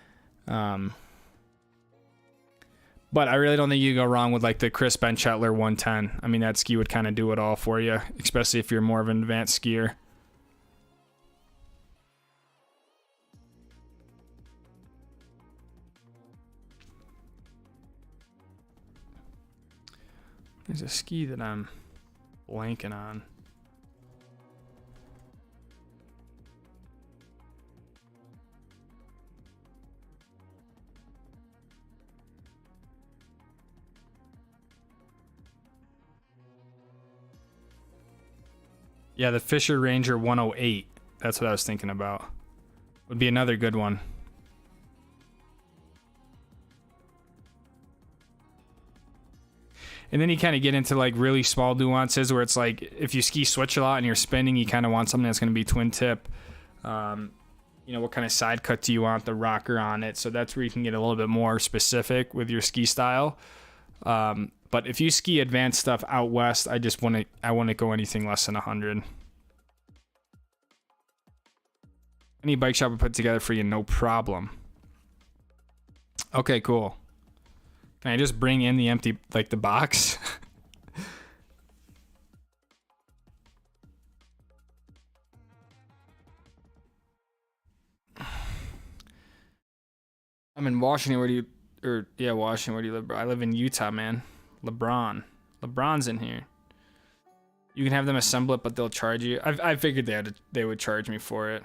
But I really don't think you go wrong with the Chris Ben Chetler 110. I mean, that ski would kind of do it all for you, especially if you're more of an advanced skier. There's a ski that I'm blanking on. Yeah, the Fisher Ranger 108. That's what I was thinking about. Would be another good one. And then you kind of get into like really small nuances where it's like if you ski switch a lot and you're spinning, you kind of want something that's going to be twin tip. You know, what kind of side cut do you want, the rocker on it? So that's where you can get a little bit more specific with your ski style. But if you ski advanced stuff out west, I wouldn't go anything less than 100. Any bike shop will put together for you, no problem. Okay, cool. Can I just bring in the empty, like the box? I'm in Washington. Washington. Where do you live, bro? I live in Utah, man. LeBron's in here. You can have them assemble it, but they'll charge you. I figured they would charge me for it.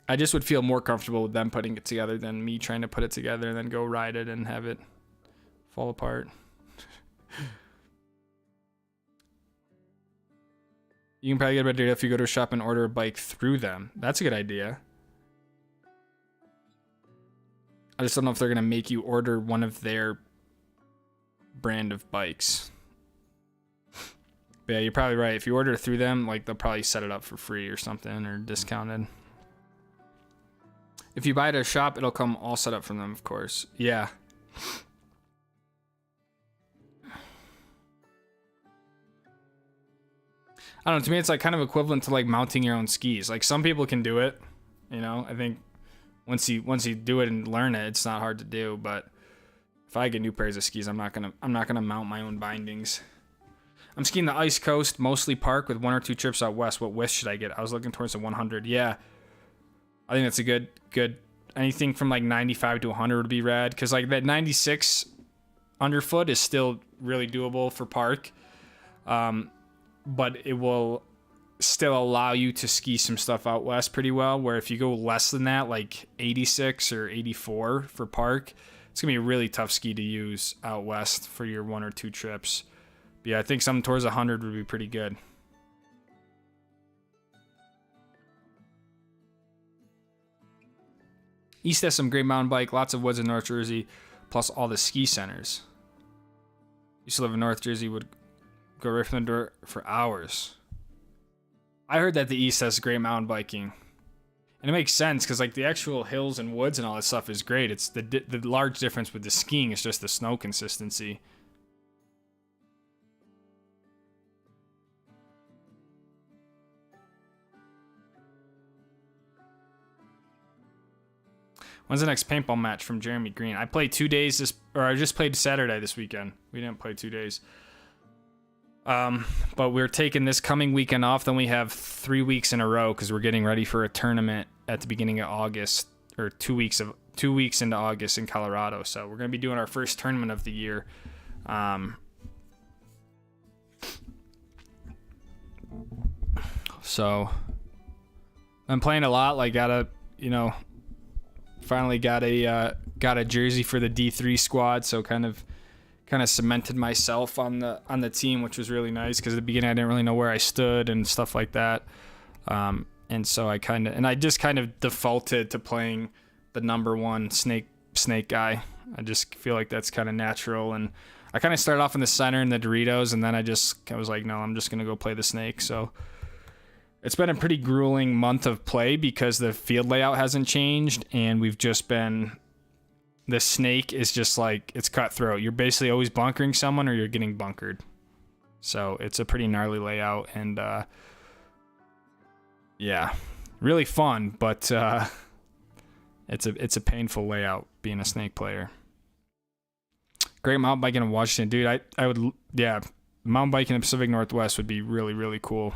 I just would feel more comfortable with them putting it together than me trying to put it together and then go ride it and have it fall apart. You can probably get a better deal if you go to a shop and order a bike through them. That's a good idea. I just don't know if they're going to make you order one of their brand of bikes. But yeah, you're probably right. If you order through them, like they'll probably set it up for free or something or discounted. If you buy it at a shop, it'll come all set up from them, of course. Yeah. I don't know, to me it's like kind of equivalent to like mounting your own skis. Like some people can do it, you know. I think once you do it and learn it, it's not hard to do, but if I get new pairs of skis, I'm not going to mount my own bindings. I'm skiing the Ice Coast, mostly park with 1 or 2 trips out west. What width should I get? I was looking towards the 100. Yeah. I think that's a good anything from like 95 to 100 would be rad, cuz like that 96 underfoot is still really doable for park. But it will still allow you to ski some stuff out west pretty well, where if you go less than that, like 86 or 84 for park, it's gonna be a really tough ski to use out west for your 1 or 2 trips. But yeah, I think something towards 100 would be pretty good. East has some great mountain bike, lots of woods in North Jersey, plus all the ski centers. Used to live in North Jersey, would go right from the door for hours. I heard that the East has great mountain biking. And it makes sense because like the actual hills and woods and all that stuff is great. It's the large difference with the skiing is just the snow consistency. When's the next paintball match from Jeremy Green? I played 2 days I just played Saturday this weekend. We didn't play 2 days. But we're taking this coming weekend off. Then we have 3 weeks in a row because we're getting ready for a tournament at the beginning of August, or 2 weeks into August in Colorado. So we're gonna be doing our first tournament of the year. So I'm playing a lot. Like finally got a jersey for the D3 squad. So kind of cemented myself on the team, which was really nice because at the beginning I didn't really know where I stood and stuff like that. And so I just kind of defaulted to playing the number 1 snake guy. I just feel like that's kind of natural. And I kind of started off in the center in the Doritos, and then I was like, no, I'm just going to go play the snake. So it's been a pretty grueling month of play because the field layout hasn't changed, and the snake is just like, it's cutthroat. You're basically always bunkering someone or you're getting bunkered. So it's a pretty gnarly layout, and yeah, really fun, but it's a painful layout being a snake player. Great mountain biking in Washington, dude. I would, yeah, mountain biking in the Pacific Northwest would be really, really cool.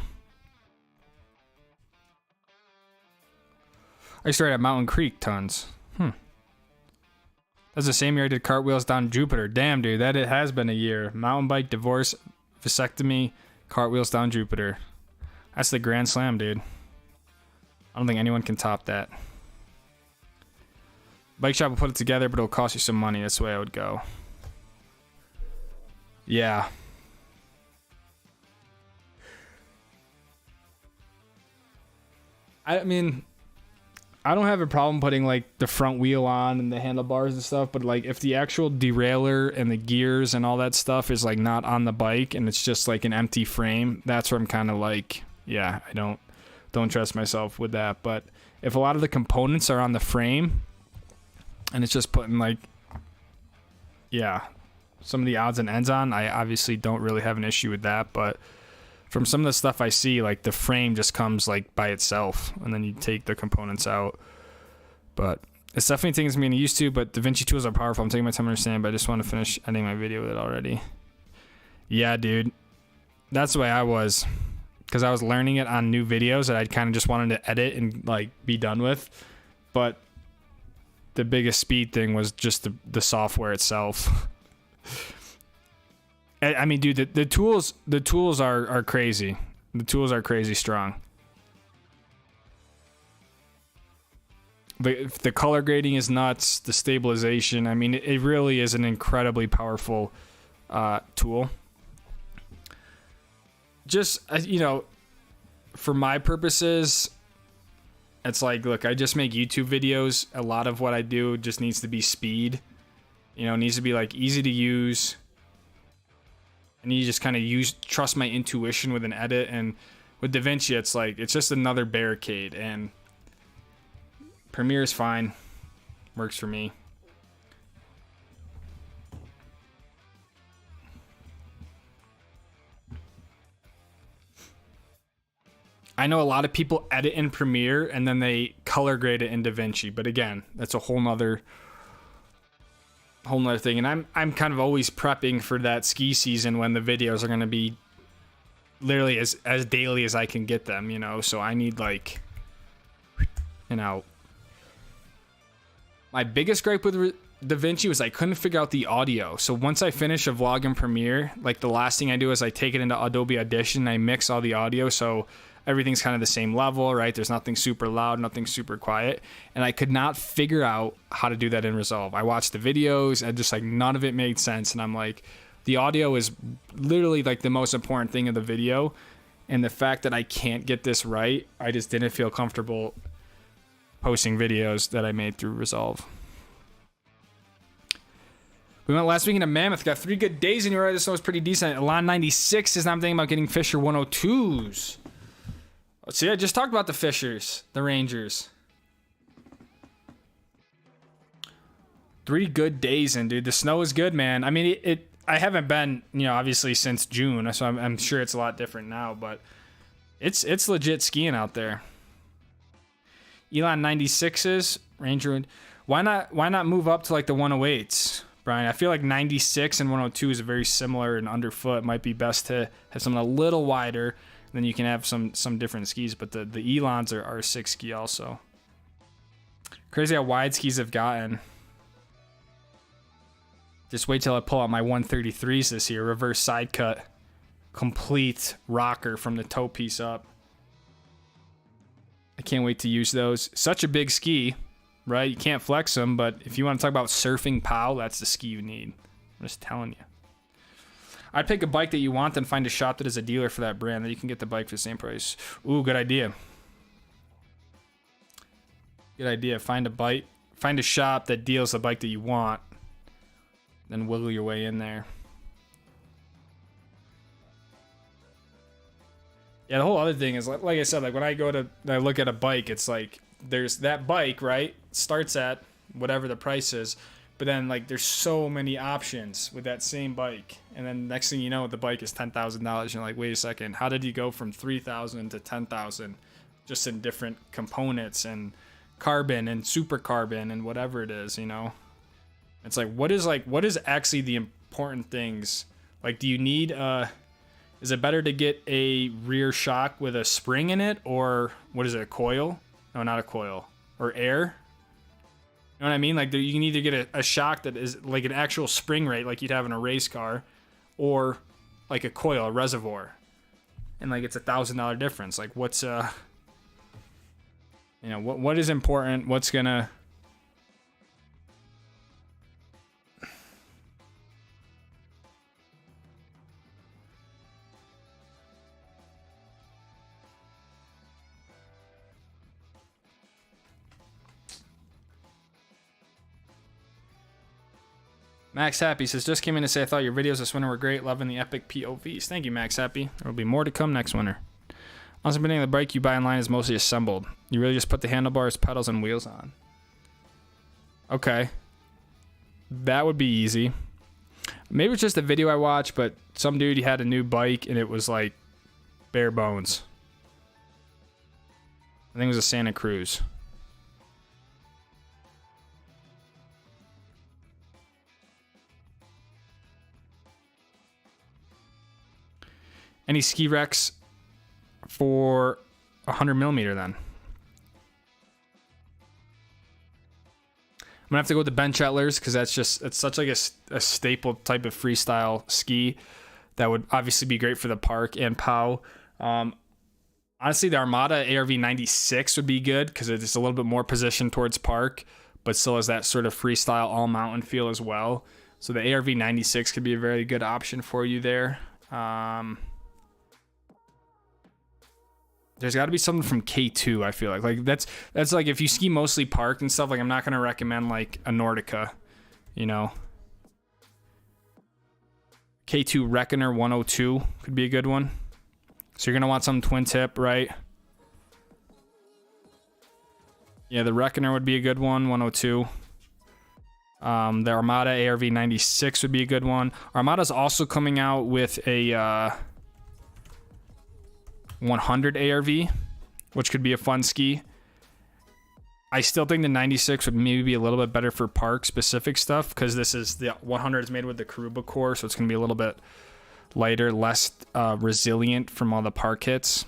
I started at Mountain Creek tons. That's the same year I did cartwheels down Jupiter. Damn, dude, it has been a year. Mountain bike, divorce, vasectomy, cartwheels down Jupiter. That's the Grand Slam, dude. I don't think anyone can top that. Bike shop will put it together, but it'll cost you some money. That's the way I would go. Yeah. I mean, I don't have a problem putting like the front wheel on and the handlebars and stuff, but like if the actual derailleur and the gears and all that stuff is like not on the bike and it's just like an empty frame, that's where I'm kind of like, yeah, I don't trust myself with that. But if a lot of the components are on the frame and it's just putting like, yeah, some of the odds and ends on, I obviously don't really have an issue with that. But from some of the stuff I see, like the frame just comes like by itself and then you take the components out. But it's definitely things I'm getting used to, but DaVinci tools are powerful. I'm taking my time to understand, but I just want to finish editing my video with it already. Yeah, dude. That's the way I was. Because I was learning it on new videos that I kind of just wanted to edit and like be done with. But the biggest speed thing was just the software itself. I mean, dude, the tools are crazy. The tools are crazy strong. The color grading is nuts. The stabilization. I mean, it really is an incredibly powerful tool. Just, you know, for my purposes, it's like, look, I just make YouTube videos. A lot of what I do just needs to be speed. You know, it needs to be like easy to use. And you just kind of trust my intuition with an edit. And with DaVinci, it's like, it's just another barricade. And Premiere is fine. Works for me. I know a lot of people edit in Premiere and then they color grade it in DaVinci. But again, that's a whole nother thing. And I'm kind of always prepping for that ski season when the videos are going to be literally as daily as I can get them, you know. So I need like, you know, my biggest gripe with DaVinci was I couldn't figure out the audio. So once I finish a vlog in Premiere, like the last thing I do is I take it into Adobe Audition and I mix all the audio so everything's kind of the same level, right? There's nothing super loud, nothing super quiet. And I could not figure out how to do that in Resolve. I watched the videos and just like none of it made sense. And I'm like, the audio is literally like the most important thing of the video. And the fact that I can't get this right, I just didn't feel comfortable posting videos that I made through Resolve. We went last weekend to Mammoth, got 3 good days in your eye. This one was pretty decent. Elan 96 is now thinking about getting Fisher 102s. See, I just talked about the Fishers, the Rangers. 3 good days in, dude. The snow is good, man. I mean, I haven't been, you know, obviously since June, so I'm sure it's a lot different now, but it's legit skiing out there. Elon 96s, Ranger. Why not move up to like the 108s, Brian? I feel like 96 and 102 is very similar and underfoot. It might be best to have something a little wider. Then you can have some different skis, but the Elons are 6 ski also. Crazy how wide skis have gotten. Just wait till I pull out my 133s this year. Reverse side cut. Complete rocker from the toe piece up. I can't wait to use those. Such a big ski, right? You can't flex them, but if you want to talk about surfing pow, that's the ski you need. I'm just telling you. I'd pick a bike that you want and find a shop that is a dealer for that brand. Then you can get the bike for the same price. Ooh, good idea. Good idea. Find a shop that deals the bike that you want. Then wiggle your way in there. Yeah, the whole other thing is, like I said, like when I look at a bike, it's like there's that bike, right? Starts at whatever the price is. But then, like, there's so many options with that same bike. And then next thing you know, the bike is $10,000. You're like, wait a second. How did you go from $3,000 to $10,000 just in different components and carbon and super carbon and whatever it is, you know? It's like, what is actually the important things? Like, do you need, is it better to get a rear shock with a spring in it? Or what is it, a coil? No, not a coil. Or air? You know what I mean? Like, you can either get a shock that is like an actual spring rate, like you'd have in a race car, or like a coil, a reservoir, and like it's $1,000 difference. Like, what's you know, what is important? What's gonna Max Happy says, just came in to say I thought your videos this winter were great. Loving the epic POVs. Thank you, Max Happy. There will be more to come next winter. Also, the bike you buy online is mostly assembled. You really just put the handlebars, pedals, and wheels on. Okay. That would be easy. Maybe it's just a video I watched, but some dude, he had a new bike, and it was like bare bones. I think it was a Santa Cruz. Any ski wrecks for 100mm then? I'm gonna have to go with the bench Ettlers because it's such like a staple type of freestyle ski that would obviously be great for the park and POW. Honestly, the Armada ARV 96 would be good because it's a little bit more positioned towards park, but still has that sort of freestyle all mountain feel as well. So the ARV 96 could be a very good option for you there. There's got to be something from K2. I feel like that's like if you ski mostly park and stuff. Like I'm not gonna recommend like a Nordica, you know. K2 Reckoner 102 could be a good one. So you're gonna want some twin tip, right? Yeah, the Reckoner would be a good one. 102. The Armada ARV 96 would be a good one. Armada's also coming out with a 100 ARV, which could be a fun ski. I still think the 96 would maybe be a little bit better for park specific stuff because this is the 100 is made with the Karuba core, so it's going to be a little bit lighter, less resilient from all the park hits.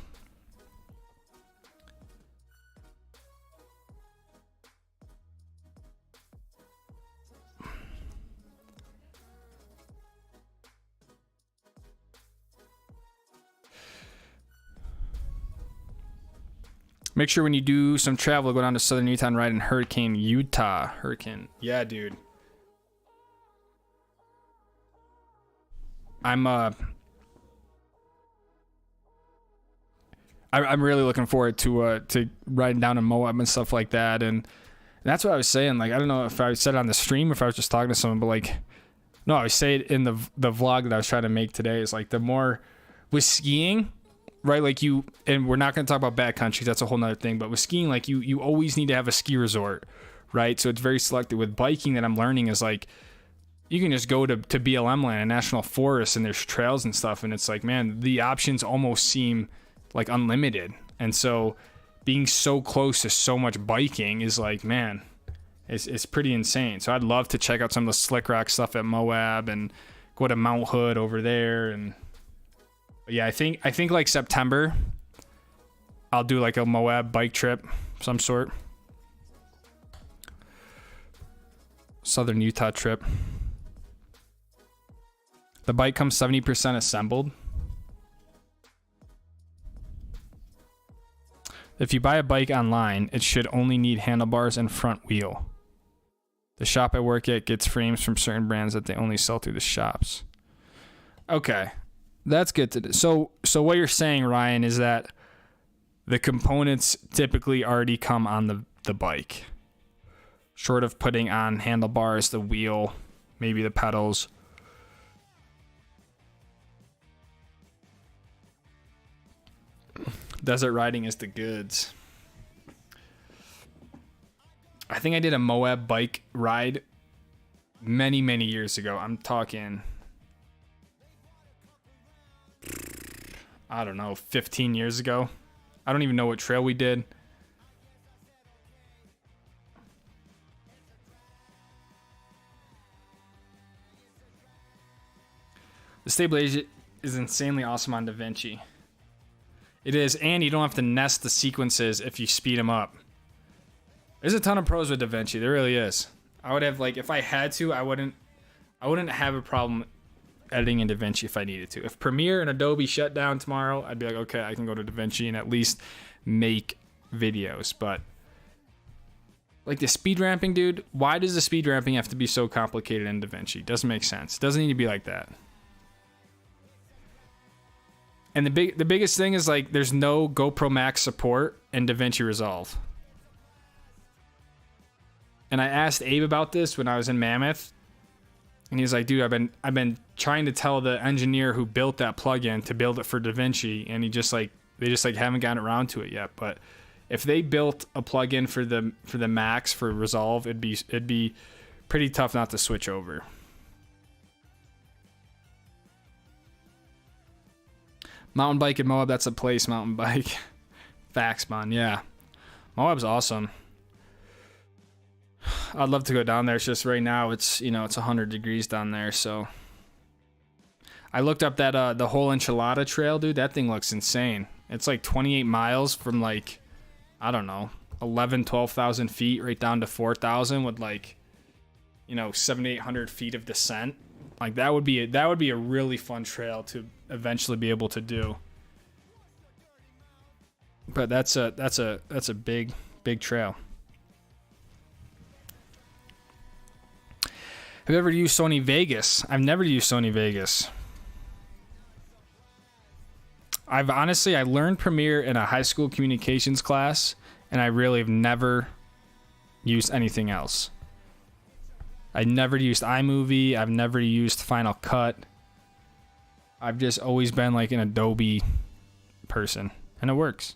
Make sure when you do some travel, go down to Southern Utah and ride in Hurricane, Utah. Hurricane. Yeah, dude. I'm really looking forward to riding down in Moab and stuff like that. And that's what I was saying. Like, I don't know if I said it on the stream, if I was just talking to someone, but like, no, I was saying it in the vlog that I was trying to make today is like the more with skiing, right? Like you, and we're not going to talk about backcountry. That's a whole nother thing. But with skiing, like you always need to have a ski resort, right? So it's very selective. With biking that I'm learning is like, you can just go to BLM land and national forest and there's trails and stuff. And it's like, man, the options almost seem like unlimited. And so being so close to so much biking is like, man, it's pretty insane. So I'd love to check out some of the slick rock stuff at Moab and go to Mount Hood over there. And yeah, I think like September, I'll do like a Moab bike trip of some sort. Southern Utah trip. The bike comes 70% assembled. If you buy a bike online, it should only need handlebars and front wheel. The shop I work at gets frames from certain brands that they only sell through the shops. Okay, that's good to do. So what you're saying, Ryan, is that the components typically already come on the bike, short of putting on handlebars, the wheel, maybe the pedals. Desert riding is the goods. I think I did a Moab bike ride many, many years ago. I'm talking, I don't know, 15 years ago. I don't even know what trail we did. The stabilization is insanely awesome on DaVinci. It is, and you don't have to nest the sequences if you speed them up. There's a ton of pros with DaVinci. There really is. I would have, like, if I had to, I wouldn't have a problem editing in DaVinci if I needed to. If Premiere and Adobe shut down tomorrow, I'd be like, okay, I can go to DaVinci and at least make videos. But like the speed ramping, dude, why does the speed ramping have to be so complicated in DaVinci? Doesn't make sense. It doesn't need to be like that. And the biggest thing is like there's no GoPro Max support in DaVinci Resolve. And I asked Abe about this when I was in Mammoth. And he's like, dude, I've been trying to tell the engineer who built that plugin to build it for DaVinci, and they just haven't gotten around to it yet. But if they built a plugin for the Macs for Resolve, it'd be pretty tough not to switch over. Mountain bike in Moab, that's a place, mountain bike. Faxbon, yeah. Moab's awesome. I'd love to go down there. It's just right now it's 100 degrees down there, so. I looked up that the whole Enchilada trail, dude. That thing looks insane. It's like 28 miles from like, I don't know, 12,000 feet right down to 4,000 with like, 700-800 feet of descent. Like that would be a really fun trail to eventually be able to do. But that's a big trail. Have you ever used Sony Vegas? I've never used Sony Vegas. I learned Premiere in a high school communications class, and I really have never used anything else. I never used iMovie. I've never used Final Cut. I've just always been like an Adobe person, and it works.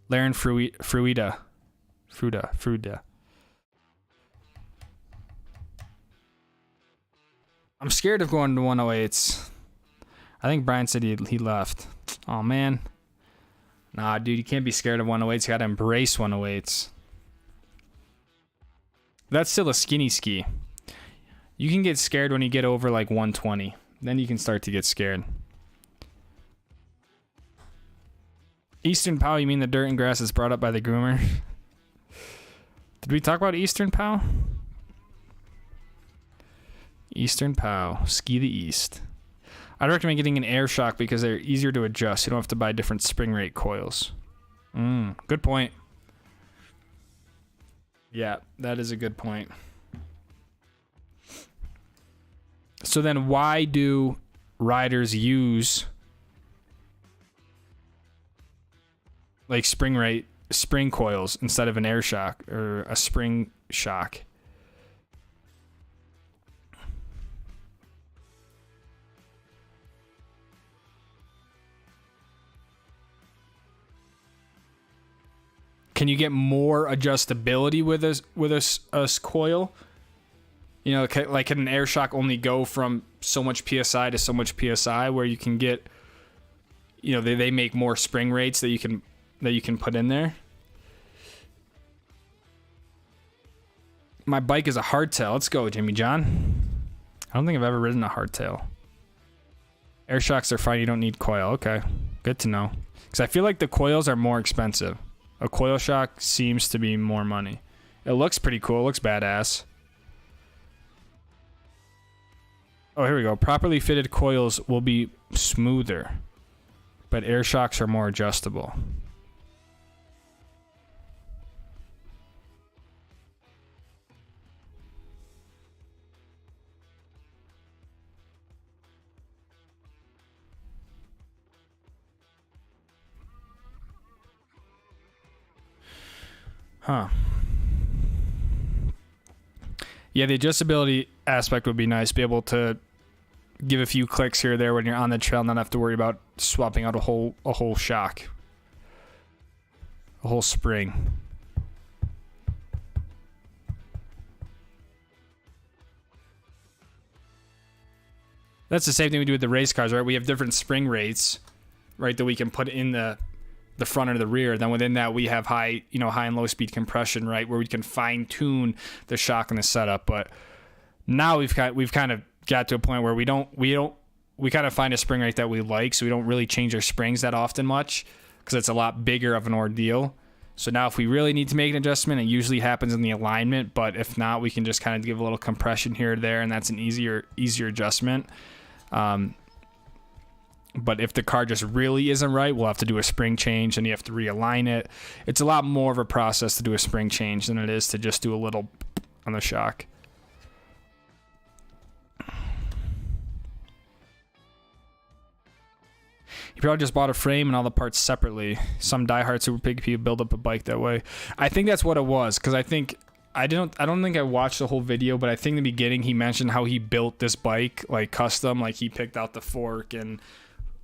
Laren Fruita. I'm scared of going to 108s. I think Brian said he left. Oh, man. Nah, dude, you can't be scared of 108s. You gotta embrace 108s. That's still a skinny ski. You can get scared when you get over like 120. Then you can start to get scared. Eastern Pow, you mean the dirt and grass is brought up by the groomer? Did we talk about Eastern Pow? Eastern Pow, ski the east. I'd recommend getting an air shock because they're easier to adjust. You don't have to buy different spring rate coils. Good point. Yeah, that is a good point. So then why do riders use like spring coils instead of an air shock or a spring shock? Can you get more adjustability with a coil? Like can an air shock only go from so much PSI to so much PSI where you can get, they make more spring rates that you can put in there? My bike is a hardtail. Let's go, Jimmy John. I don't think I've ever ridden a hardtail. Air shocks are fine. You don't need coil. Okay, good to know. Because I feel like the coils are more expensive. A coil shock seems to be more money. It looks pretty cool. It looks badass. Oh, here we go. Properly fitted coils will be smoother, but air shocks are more adjustable. Huh. Yeah, the adjustability aspect would be nice. Be able to give a few clicks here or there when you're on the trail and not have to worry about swapping out a whole shock. A whole spring. That's the same thing we do with the race cars, right? We have different spring rates, right, that we can put in the front or the rear. Then within that we have high and low speed compression, right, where we can fine tune the shock and the setup. But now we've kind of got to a point where we kind of find a spring rate that we like, so we don't really change our springs that often much because it's a lot bigger of an ordeal. So now if we really need to make an adjustment, it usually happens in the alignment, but if not, we can just kind of give a little compression here or there, and that's an easier adjustment. But if the car just really isn't right, we'll have to do a spring change and you have to realign it. It's a lot more of a process to do a spring change than it is to just do a little on the shock. You probably just bought a frame and all the parts separately. Some diehard super pig people build up a bike that way. I think that's what it was, because I think I don't think I watched the whole video, but I think in the beginning he mentioned how he built this bike like custom, like he picked out the fork and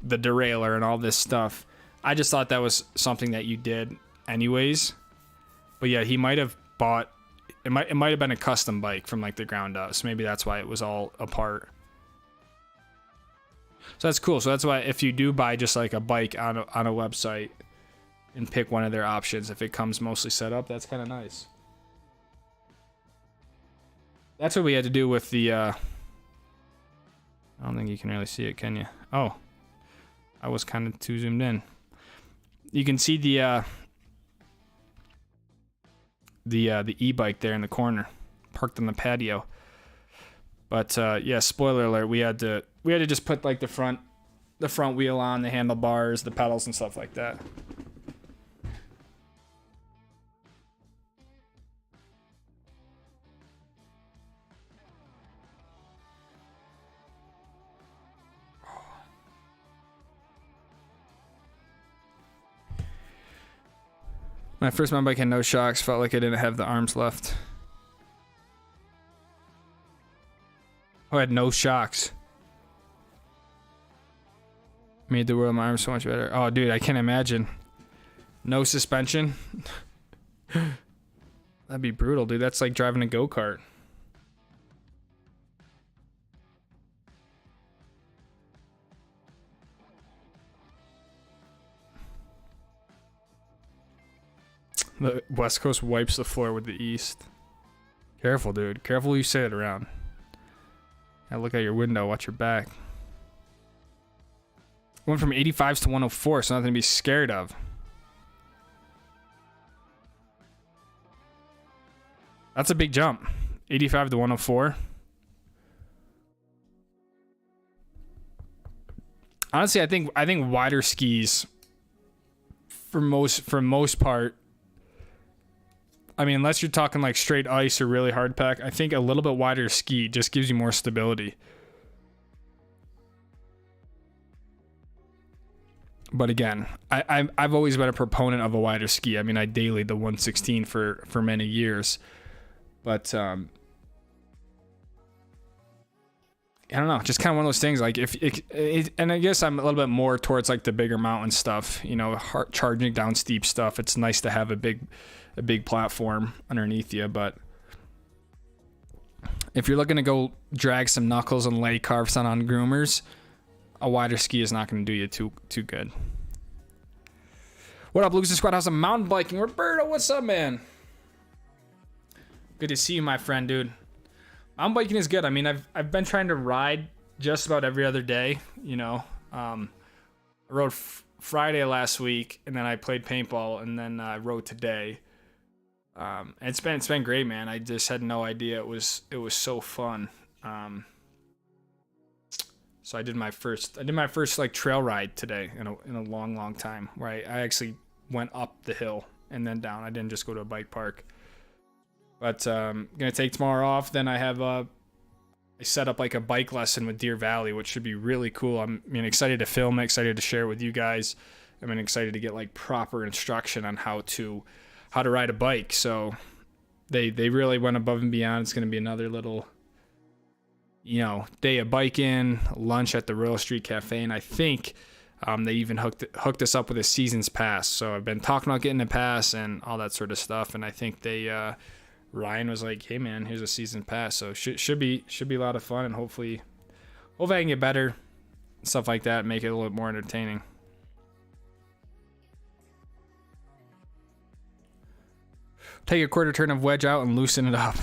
the derailleur and all this stuff. I just thought that was something that you did anyways. But yeah, he might have bought it might have been a custom bike from like the ground up. So maybe that's why it was all apart. So that's cool. So that's why if you do buy just like a bike on a website and pick one of their options, if it comes mostly set up, that's kind of nice. That's what we had to do with the I don't think you can really see it, can you? Oh, I was kind of too zoomed in. You can see the e-bike there in the corner, parked on the patio. But yeah, spoiler alert, we had to just put like the front wheel on, the handlebars, the pedals and stuff like that. My first mountain bike had no shocks, felt like I didn't have the arms left. Oh, I had no shocks. Made the world of my arms so much better. Oh, dude, I can't imagine. No suspension. That'd be brutal, dude. That's like driving a go-kart. The West Coast wipes the floor with the East. Careful, dude. Careful who you say it around. I look out your window. Watch your back. Went from 85s to 104, so nothing to be scared of. That's a big jump. 85 to 104. Honestly, I think wider skis for most part. I mean, unless you're talking like straight ice or really hard pack, I think a little bit wider ski just gives you more stability. But again, I've always been a proponent of a wider ski. I mean, I dailied the 116 for many years, but I don't know, just kind of one of those things. Like and I guess I'm a little bit more towards like the bigger mountain stuff, you know, charging down steep stuff. It's nice to have a big platform underneath you, but if you're looking to go drag some knuckles and leg carves on groomers, a wider ski is not going to do you too good. What up, Lucas Squad? How's the mountain biking? Roberto, what's up, man? Good to see you, my friend, dude. Mountain biking is good. I mean, I've been trying to ride just about every other day. You know, I rode Friday last week, and then I played paintball, and then I rode today. And it's been great, man. I just had no idea it was so fun. So I did my first like trail ride today in a long time, where I actually went up the hill and then down. I didn't just go to a bike park. But gonna take tomorrow off. Then I have I set up like a bike lesson with Deer Valley, which should be really cool. I'm excited to film it, excited to share it with you guys. Excited to get like proper instruction on how to ride a bike. So they really went above and beyond. It's gonna be another little, you know, day of biking, lunch at the Royal Street Cafe, and I think they even hooked us up with a season's pass. So I've been talking about getting a pass and all that sort of stuff, and I think they Ryan was like, "Hey man, here's a season pass." So should be a lot of fun, and hopefully I can get better, stuff like that, make it a little bit more entertaining. Take a quarter turn of wedge out and loosen it up.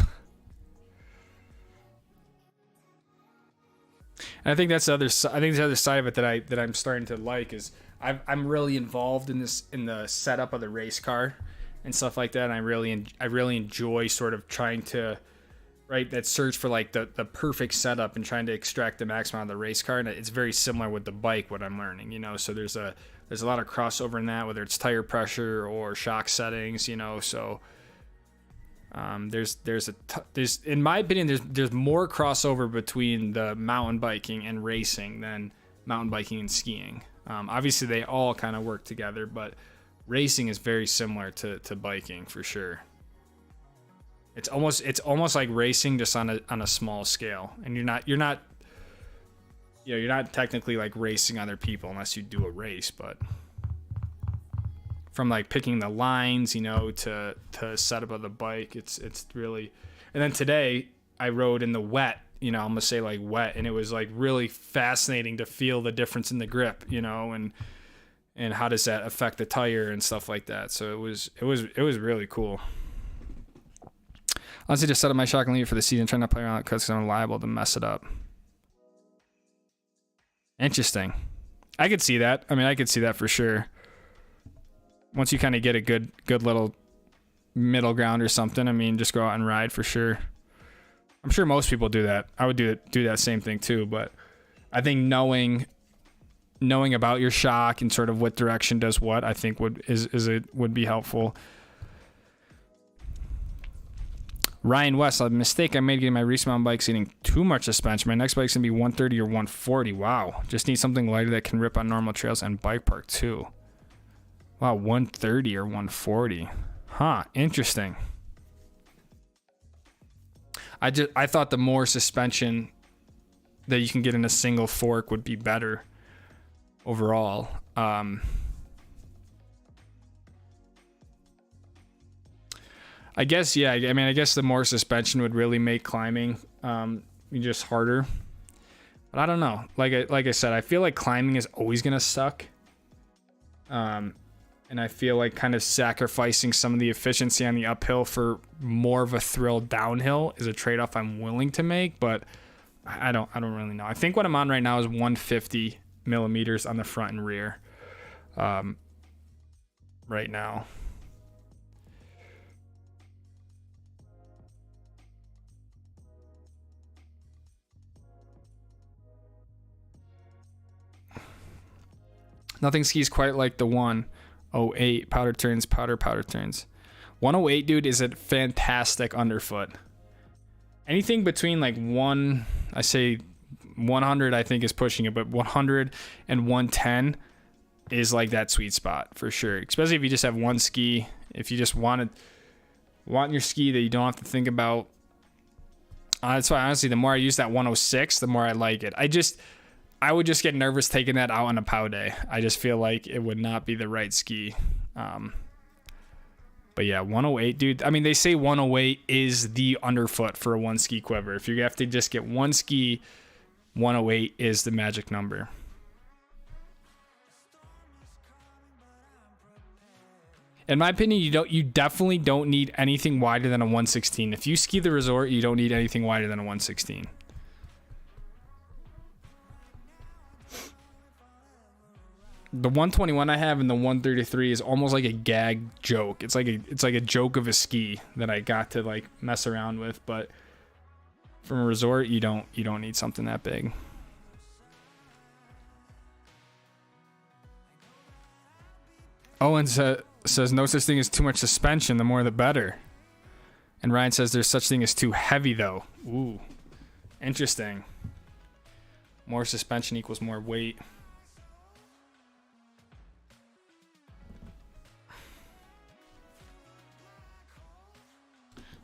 And I think that's the other side of it that I'm starting to like is I'm really involved in the setup of the race car and stuff like that. And I really enjoy sort of trying to that search for like the perfect setup and trying to extract the maximum out of the race car. And it's very similar with the bike, what I'm learning, you know. So there's a lot of crossover in that, whether it's tire pressure or shock settings, you know. So there's in my opinion there's more crossover between the mountain biking and racing than mountain biking and skiing. Obviously they all kind of work together, but racing is very similar to biking for sure. It's almost like racing just on a small scale, and you're not you're not technically like racing other people unless you do a race, but from like picking the lines, to setup of the bike, it's really. And then today I rode in the wet, I'm gonna say like wet, and it was like really fascinating to feel the difference in the grip, and how does that affect the tire and stuff like that. So it was really cool. Honestly, just set up my shotgun lead for the season, trying to play around because I'm liable to mess it up. Interesting. I could see that. I mean, I could see that for sure. Once you kind of get a good little middle ground or something, I mean, just go out and ride for sure. I'm sure most people do that. I would do that same thing too, but I think knowing about your shock and sort of what direction does what, I think would be helpful. Ryan West, a mistake I made getting my recent mountain bike eating too much suspension. My next bike's gonna be 130 or 140. Wow. Just need something lighter that can rip on normal trails and bike park too. Wow, 130 or 140. Huh, interesting. I thought the more suspension that you can get in a single fork would be better overall. I guess, yeah. I mean, I guess the more suspension would really make climbing just harder. But I don't know. Like I said, I feel like climbing is always gonna suck. And I feel like kind of sacrificing some of the efficiency on the uphill for more of a thrill downhill is a trade-off I'm willing to make. But I don't really know. I think what I'm on right now is 150 millimeters on the front and rear. Right now. Nothing skis quite like the 108 powder turns. 108, dude, is a fantastic underfoot. Anything between like 100, I think is pushing it, but 100 and 110 is like that sweet spot for sure. Especially if you just have one ski. If you just want your ski that you don't have to think about. That's why honestly, the more I use that 106, the more I like it. I would just get nervous taking that out on a POW day. I just feel like it would not be the right ski. But yeah, 108, dude. I mean, they say 108 is the underfoot for a one ski quiver. If you have to just get one ski, 108 is the magic number. In my opinion, you definitely don't need anything wider than a 116. If you ski the resort, you don't need anything wider than a 116. The 121 I have and the 133 is almost like a gag joke. It's like a joke of a ski that I got to like mess around with, but from a resort you don't need something that big. Owen says no such thing as too much suspension, the more the better. And Ryan says there's such thing as too heavy though. Ooh. Interesting. More suspension equals more weight.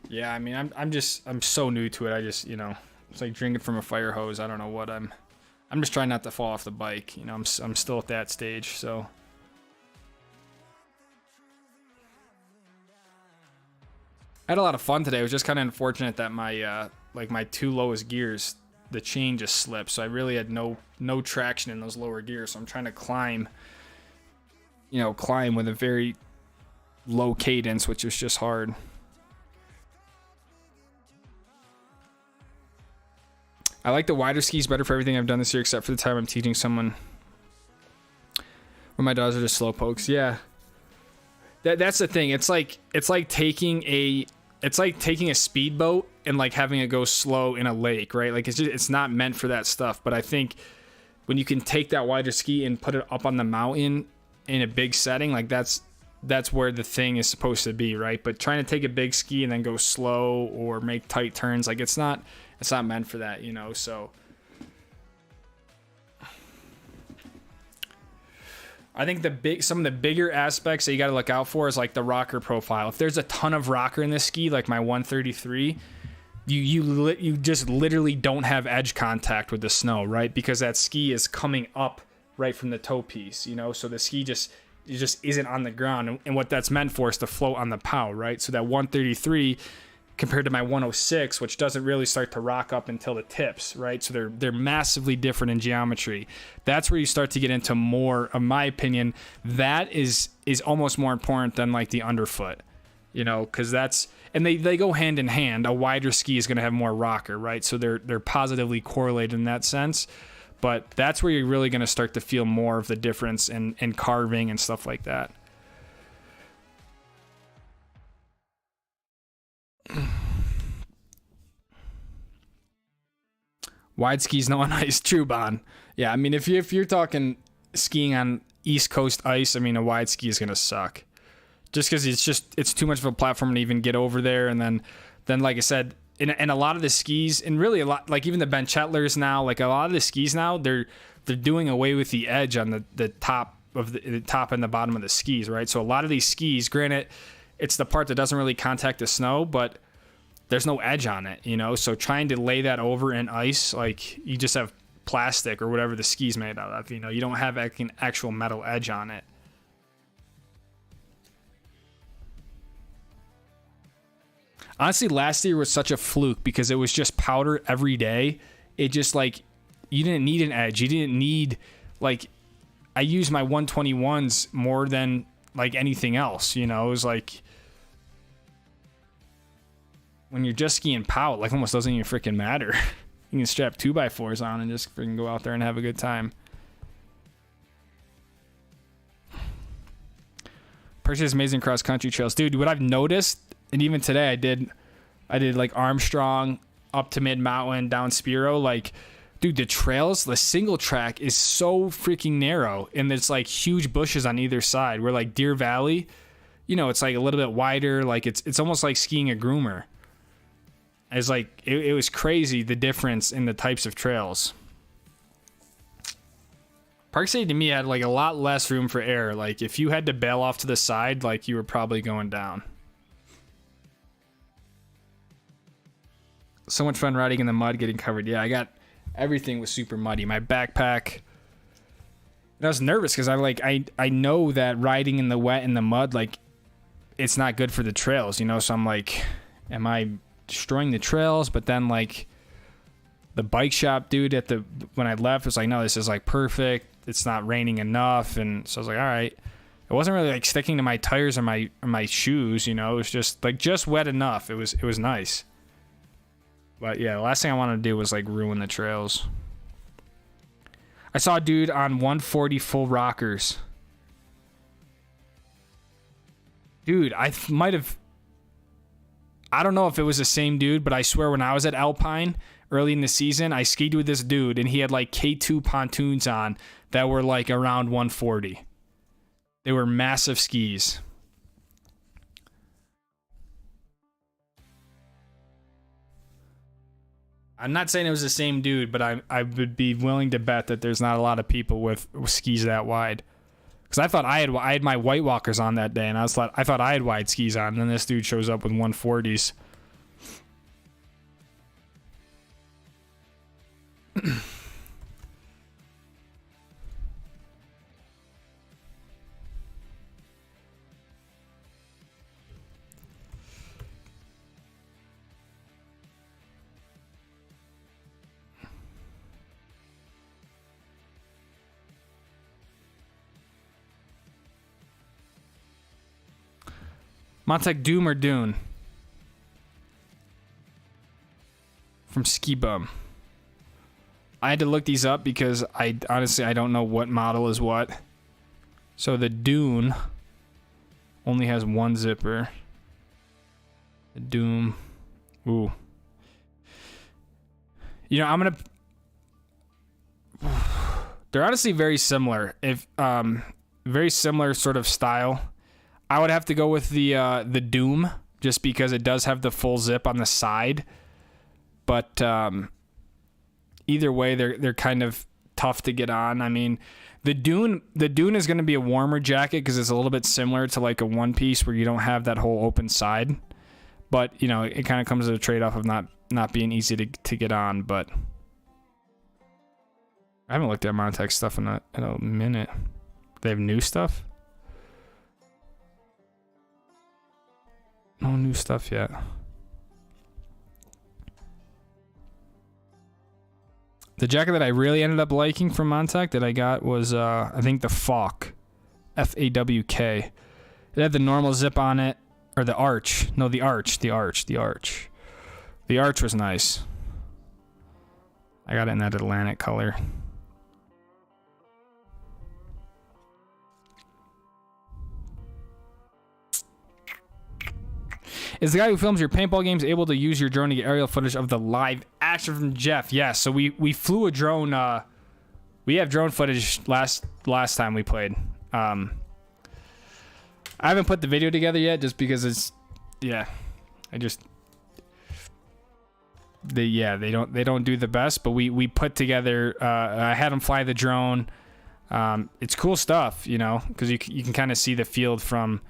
Yeah, I mean, I'm so new to it. It's like drinking from a fire hose. I don't know what I'm just trying not to fall off the bike. I'm still at that stage, so. I had a lot of fun today. It was just kind of unfortunate that my my two lowest gears, the chain just slipped. So I really had no traction in those lower gears. So I'm trying to climb with a very low cadence, which is just hard. I like the wider skis better for everything I've done this year, except for the time I'm teaching someone where my dogs are just slow pokes. Yeah, that's the thing. It's like taking a speedboat and like having it go slow in a lake, right? Like it's not meant for that stuff. But I think when you can take that wider ski and put it up on the mountain in a big setting, like that's where the thing is supposed to be, right? But trying to take a big ski and then go slow or make tight turns, like it's not meant for that, so. I think some of the bigger aspects that you got to look out for is like the rocker profile. If there's a ton of rocker in this ski, like my 133, you just literally don't have edge contact with the snow, right? Because that ski is coming up right from the toe piece, you know? So the ski just isn't on the ground. And what that's meant for is to float on the pow, right? So that 133 compared to my 106, which doesn't really start to rock up until the tips, right? So they're massively different in geometry. That's where you start to get into more, in my opinion, that is almost more important than like the underfoot, you know, because that's, and they go hand in hand. A wider ski is going to have more rocker, right? So they're positively correlated in that sense. But that's where you're really going to start to feel more of the difference in carving and stuff like that. Wide skis, no on ice. True, Bon. Yeah, I mean, if you're talking skiing on East Coast ice, I mean, a wide ski is going to suck. Just because it's too much of a platform to even get over there. And then like I said, in a lot of the skis, and really a lot, like even the Ben Chetlers now, like a lot of the skis now, they're doing away with the edge on the top of the top and the bottom of the skis, right? So a lot of these skis, granted, it's the part that doesn't really contact the snow, but there's no edge on it, you know? So trying to lay that over in ice, like you just have plastic or whatever the ski's made out of, you know? You don't have an actual metal edge on it. Honestly, last year was such a fluke because it was just powder every day. It just like, you didn't need an edge. You didn't need, like, I use my 121s more than like anything else, you know? It was like, when you're just skiing pow, it like almost doesn't even freaking matter. You can strap 2x4s on and just freaking go out there and have a good time. Purchase amazing cross country trails, dude. What I've noticed, and even today I did like Armstrong up to Mid Mountain down Spiro. Like, dude, the trails, the single track is so freaking narrow, and there's like huge bushes on either side. Where like Deer Valley, you know, it's like a little bit wider. Like it's almost like skiing a groomer. It's like, it was crazy, the difference in the types of trails. Park City to me had like a lot less room for error. Like if you had to bail off to the side, like you were probably going down. So much fun riding in the mud, getting covered. Yeah, everything was super muddy. My backpack. And I was nervous because I know that riding in the wet and the mud, like it's not good for the trails, you know? So I'm like, am I destroying the trails? But then like the bike shop dude when I left was like, no, this is like perfect. It's not raining enough. And so I was like, all right. It wasn't really like sticking to my tires or my shoes, you know, it was just wet enough. It was nice. But yeah, the last thing I wanted to do was like ruin the trails. I saw a dude on 140 full rockers. Dude, I don't know if it was the same dude, but I swear when I was at Alpine early in the season, I skied with this dude and he had like K2 pontoons on that were like around 140. They were massive skis. I'm not saying it was the same dude, but I would be willing to bet that there's not a lot of people with skis that wide. Because I thought I had my White Walkers on that day, and I thought I had wide skis on, and then this dude shows up with 140s. Montec Doom or Dune? From Ski Bum. I had to look these up because I don't know what model is what. So the Dune only has one zipper. The Doom. Ooh. You know, I'm going to... They're honestly very similar. Very similar sort of style. I would have to go with the Doom just because it does have the full zip on the side. But either way, they're kind of tough to get on. I mean, The Dune is going to be a warmer jacket because it's a little bit similar to like a one piece where you don't have that whole open side. But, you know, it kind of comes at a trade-off of not being easy to get on. But I haven't looked at Montech stuff in a minute. They have new stuff? No new stuff yet. The jacket that I really ended up liking from Montech that I got was, I think the Fawk. F-A-W-K. It had the normal zip on it. Or the arch. No, the arch. The arch was nice. I got it in that Atlantic color. Is the guy who films your paintball games able to use your drone to get aerial footage of the live action from Jeff? Yeah, so we flew a drone. We have drone footage last time we played. I haven't put the video together yet just because it's, yeah, they don't do the best, but we put together, I had them fly the drone. It's cool stuff, you know, because you can kind of see the field from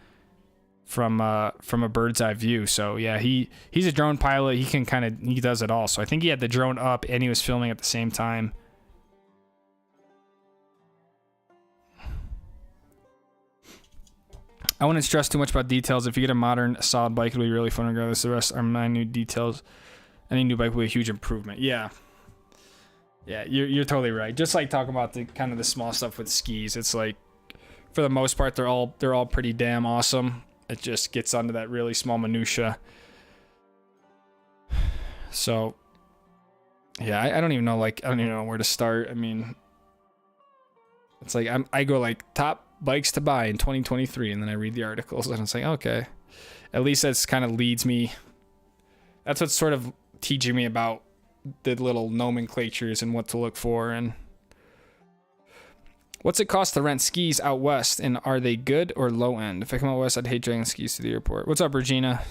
a bird's eye view. So yeah, he's a drone pilot. He does it all. So I think he had the drone up and he was filming at the same time. I wouldn't stress too much about details. If you get a modern, solid bike, it'll be really fun regardless. The rest are minute details. Any new bike will be a huge improvement. Yeah. Yeah, you're totally right. Just like talking about the kind of the small stuff with skis. It's like, for the most part, they're all pretty damn awesome. It just gets onto that really small minutia. So, yeah, I don't even know where to start. I mean, it's like I go like top bikes to buy in 2023, and then I read the articles, and it's like, okay, at least that's kind of leads me. That's what's sort of teaching me about the little nomenclatures and what to look for. And what's it cost to rent skis out west, and are they good or low end? If I come out west, I'd hate dragging skis to the airport. What's up, Regina?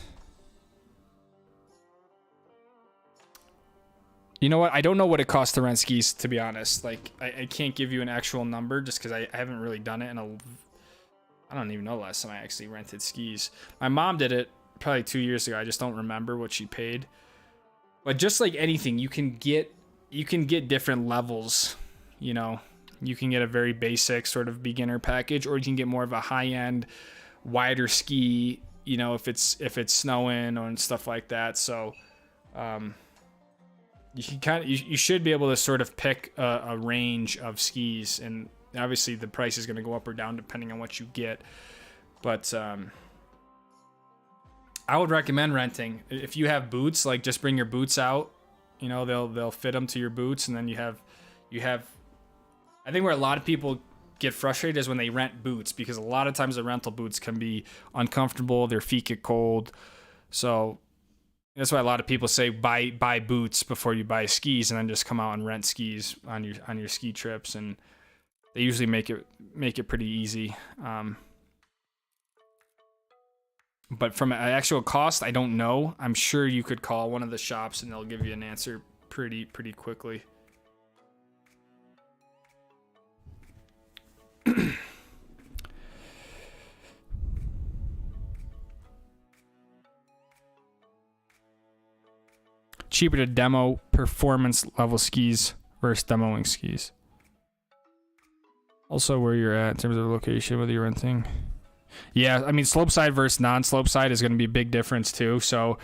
You know what? I don't know what it costs to rent skis, to be honest. Like, I can't give you an actual number just because I haven't really done it I don't even know the last time I actually rented skis. My mom did it probably 2 years ago. I just don't remember what she paid. But just like anything, you can get different levels, you know. You can get a very basic sort of beginner package, or you can get more of a high-end, wider ski, you know, if it's snowing or stuff like that. So, you should be able to sort of pick a range of skis, and obviously the price is going to go up or down depending on what you get. But I would recommend renting. If you have boots, like, just bring your boots out. You know, they'll fit them to your boots, and then you have. I think where a lot of people get frustrated is when they rent boots, because a lot of times the rental boots can be uncomfortable. Their feet get cold, so that's why a lot of people say buy boots before you buy skis, and then just come out and rent skis on your ski trips, and they usually make it pretty easy. But from an actual cost, I don't know. I'm sure you could call one of the shops and they'll give you an answer pretty quickly. Cheaper to demo performance level skis versus demoing skis. Also, where you're at in terms of location, whether you're renting. Yeah, I mean, slope side versus non-slope side is going to be a big difference too. So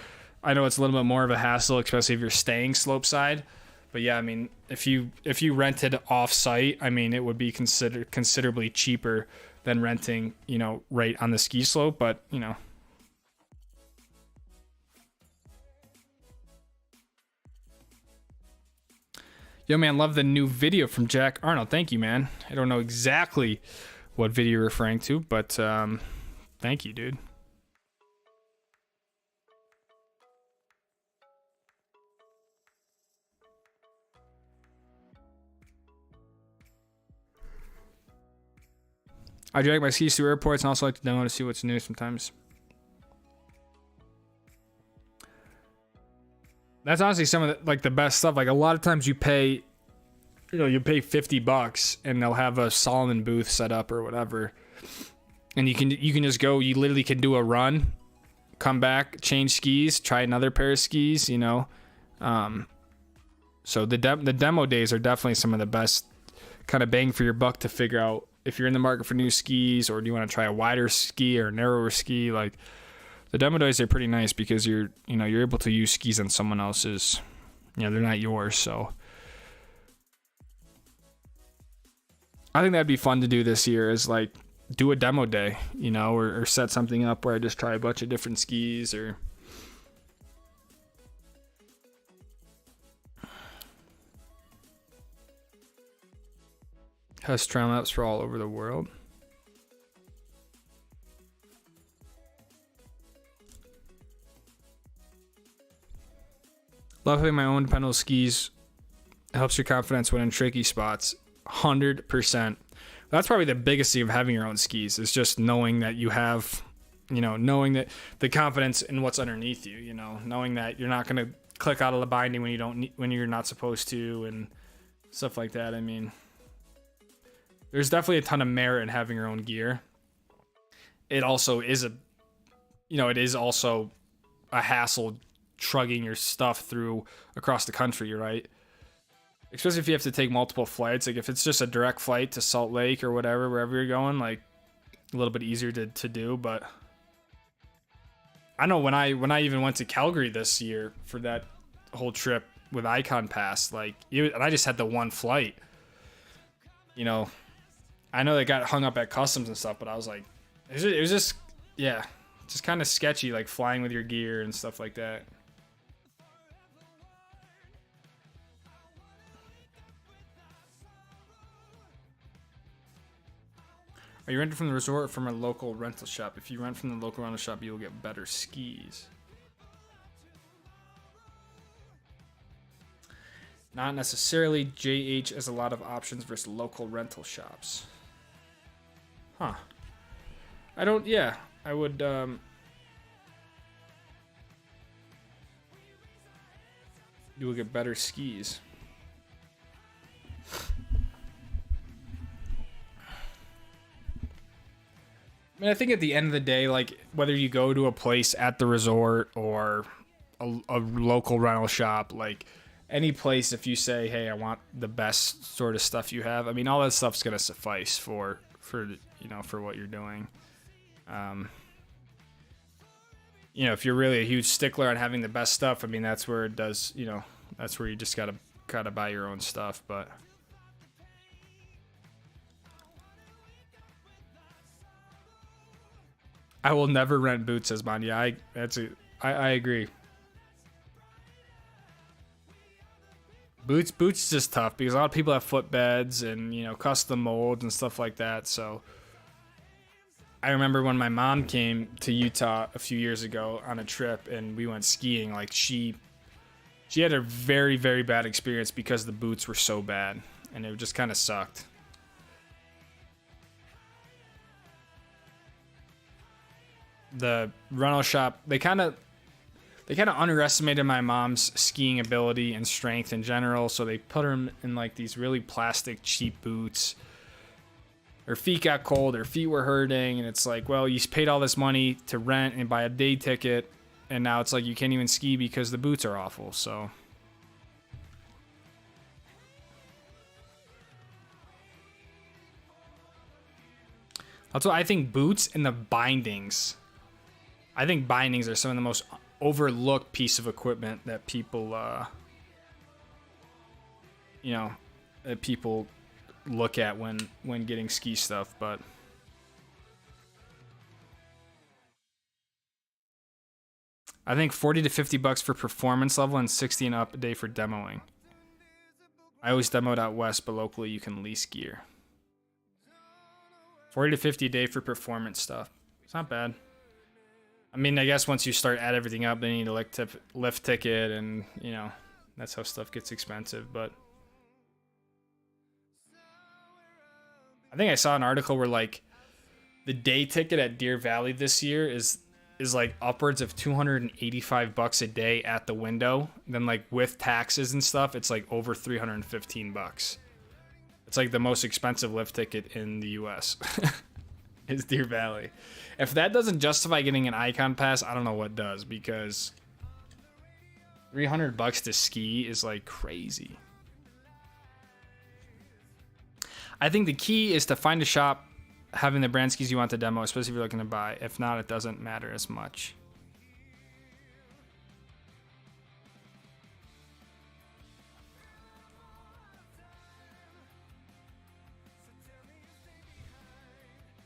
I know it's a little bit more of a hassle, especially if you're staying slope side. But yeah, I mean, if you rented off site, I mean, it would be considerably cheaper than renting, you know, right on the ski slope. But, you know. Yo, man, love the new video from Jack Arnold. Thank you, man. I don't know exactly what video you're referring to, but thank you, dude. I drag my skis through airports and also like to demo to see what's new sometimes. That's honestly some of the best stuff. Like, a lot of times you pay you know, you pay $50 and they'll have a Solomon booth set up or whatever. And you can just go, you literally can do a run, come back, change skis, try another pair of skis, you know. So the demo days are definitely some of the best kind of bang for your buck to figure out if you're in the market for new skis, or do you want to try a wider ski or a narrower ski. Like, the demo days are pretty nice because you're able to use skis on someone else's, you know, they're not yours. So I think that'd be fun to do this year, is like do a demo day, you know, or set something up where I just try a bunch of different skis. Or has trail maps for all over the world. Love having my own pedal skis. Helps your confidence when in tricky spots. 100%. That's probably the biggest thing of having your own skis, is just knowing that you have, you know, knowing that the confidence in what's underneath you, you know, knowing that you're not going to click out of the binding when you're not supposed to, and stuff like that. I mean, there's definitely a ton of merit in having your own gear. It also is it is also a hassle trugging your stuff through across the country, right? Especially if you have to take multiple flights. Like, if it's just a direct flight to Salt Lake or whatever, wherever you're going, like, a little bit easier to do. But I know when I even went to Calgary this year for that whole trip with Icon Pass, like, and I just had the one flight, you know. I know they got hung up at customs and stuff, but I was like, it was just, yeah, just kind of sketchy, like flying with your gear and stuff like that. Are you renting from the resort or from a local rental shop? If you rent from the local rental shop, you'll get better skis. Not necessarily. JH has a lot of options versus local rental shops. Huh. I would, you will get better skis. I mean, I think at the end of the day, like, whether you go to a place at the resort or a local rental shop, like, any place, if you say, hey, I want the best sort of stuff you have, I mean, all that stuff's going to suffice for what you're doing. You know, if you're really a huge stickler on having the best stuff, I mean, that's where it does, you know, that's where you just gotta buy your own stuff. But I will never rent boots, says Bond. Yeah, I agree. Boots is just tough because a lot of people have footbeds and, you know, custom molds and stuff like that. So I remember when my mom came to Utah a few years ago on a trip and we went skiing, like, she had a very, very bad experience because the boots were so bad and it just kind of sucked. The rental shop, they kind of underestimated my mom's skiing ability and strength in general, so they put her in like these really plastic cheap boots. Her feet got cold, her feet were hurting, and it's like, well, you paid all this money to rent and buy a day ticket, and now it's like you can't even ski because the boots are awful. So that's why I think boots and the bindings. I think bindings are some of the most overlooked piece of equipment that people, that people look at when getting ski stuff. But I think $40 to $50 for performance level and $60 and up a day for demoing. I always demoed out west, but locally you can lease gear. $40 to $50 a day for performance stuff. It's not bad. I mean, I guess once you start add everything up, then you need a lift ticket, and, you know, that's how stuff gets expensive. But I think I saw an article where, like, the day ticket at Deer Valley this year is like upwards of $285 a day at the window. Then, like, with taxes and stuff, it's like over $315. It's like the most expensive lift ticket in the US. Is Deer Valley. If that doesn't justify getting an icon pass, I don't know what does, because $300 to ski is like crazy. I think the key is to find a shop having the brand skis you want to demo, especially if you're looking to buy. If not, it doesn't matter as much.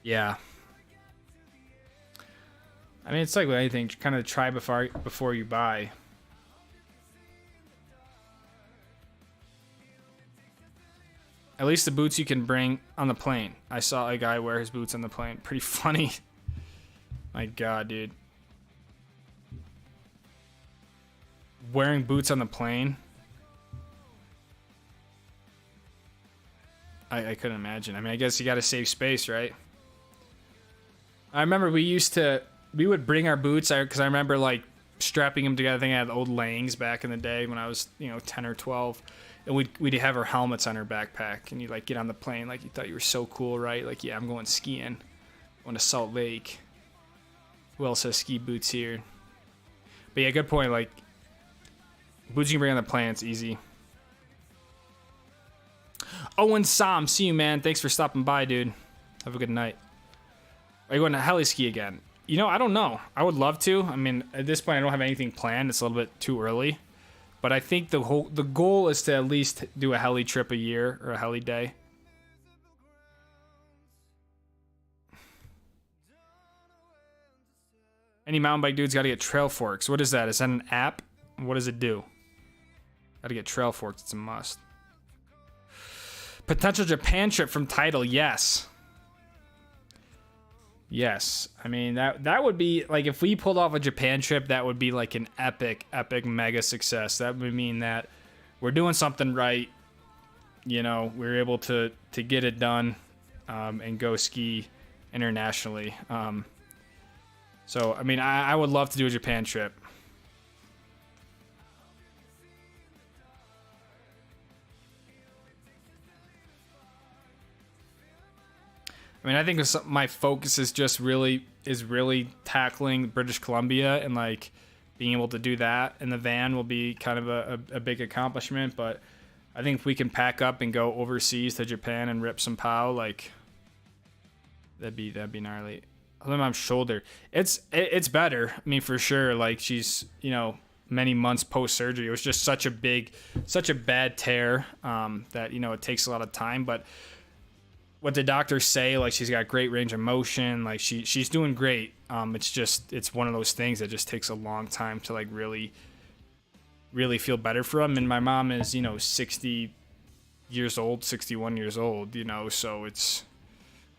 Yeah. I mean, it's like with anything, kind of try before you buy. At least the boots you can bring on the plane. I saw a guy wear his boots on the plane. Pretty funny. My God, dude. Wearing boots on the plane. I couldn't imagine. I mean, I guess you got to save space, right? I remember we would bring our boots, because I remember like strapping them together. I think I had old Langs back in the day when I was, 10 or 12. And we'd have our helmets on our backpack, and you'd like get on the plane like you thought you were so cool, right? Like, yeah, I'm going skiing. Going to Salt Lake. Who else has ski boots here? But yeah, good point. Like, boots you can bring on the plane, it's easy. Owen Sam, see you, man. Thanks for stopping by, dude. Have a good night. Are you going to heli ski again? I don't know. I would love to. I mean, at this point, I don't have anything planned. It's a little bit too early. But I think the goal is to at least do a heli trip a year, or a heli day. Any mountain bike dudes got to get Trail Forks. What is that? Is that an app? What does it do? Got to get Trail Forks. It's a must. Potential Japan trip from Tidal. Yes. Yes. I mean, that would be, like, if we pulled off a Japan trip, that would be like an epic mega success. That would mean that we're doing something right. We're able to get it done, and go ski internationally. So, I mean, I would love to do a Japan trip. I mean, I think my focus is just really tackling British Columbia, and like being able to do that in the van will be kind of a big accomplishment. But I think if we can pack up and go overseas to Japan and rip some POW, like that'd be gnarly. My mom's shoulder, it's better. I mean, for sure. Like, she's many months post surgery. It was just such a bad tear that it takes a lot of time, but what the doctors say, like, she's got great range of motion, like she's doing great. It's one of those things that just takes a long time to like really feel better for them. And my mom is 60 years old, 61 years old, so it's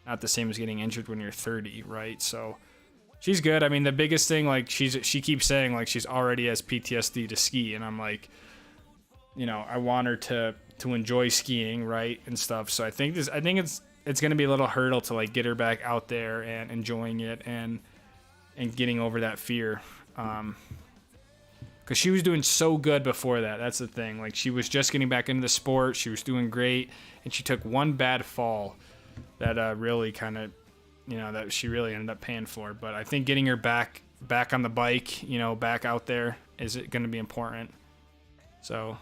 not the same as getting injured when you're 30, right? So she's good. I mean, the biggest thing, like, she keeps saying like she's already has PTSD to ski, and I'm like, I want her to enjoy skiing, right, and stuff. So I think it's going to be a little hurdle to like get her back out there and enjoying it and getting over that fear. Because she was doing so good before that. That's the thing. Like, she was just getting back into the sport. She was doing great, and she took one bad fall that really kind of, that she really ended up paying for. But I think getting her back on the bike, back out there is going to be important. So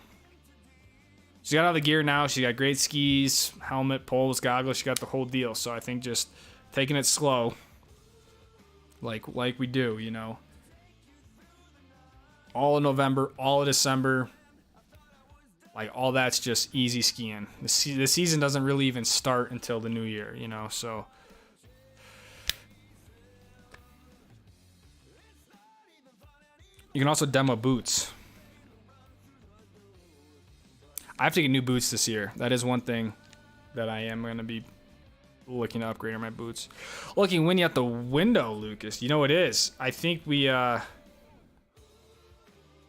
she's got all the gear now. She got great skis, helmet, poles, goggles. She got the whole deal. So I think just taking it slow, like we do, all of November, all of December, like all that's just easy skiing. The season doesn't really even start until the new year, so. You can also demo boots. I have to get new boots this year. That is one thing that I am going to be looking to upgrade on my boots. Looking windy out the window, Lucas. You know what it is? I think we're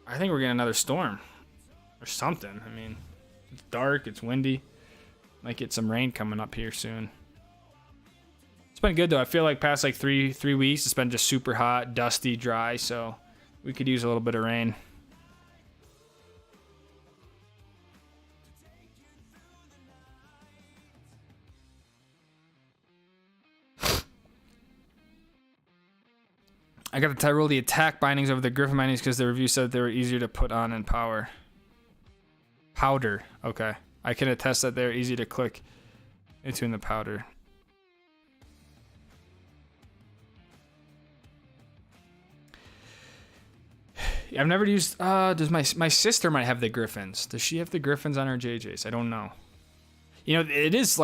getting another storm or something. I mean, it's dark, it's windy. Might get some rain coming up here soon. It's been good though. I feel like past like three weeks, it's been just super hot, dusty, dry. So we could use a little bit of rain. I got the Tyrol the attack bindings over the Griffin bindings because the review said they were easier to put on and powder. Okay. I can attest that they're easy to click into in the powder. I've never used, does my sister might have the Griffins. Does she have the Griffins on her JJs? I don't know. You know, it is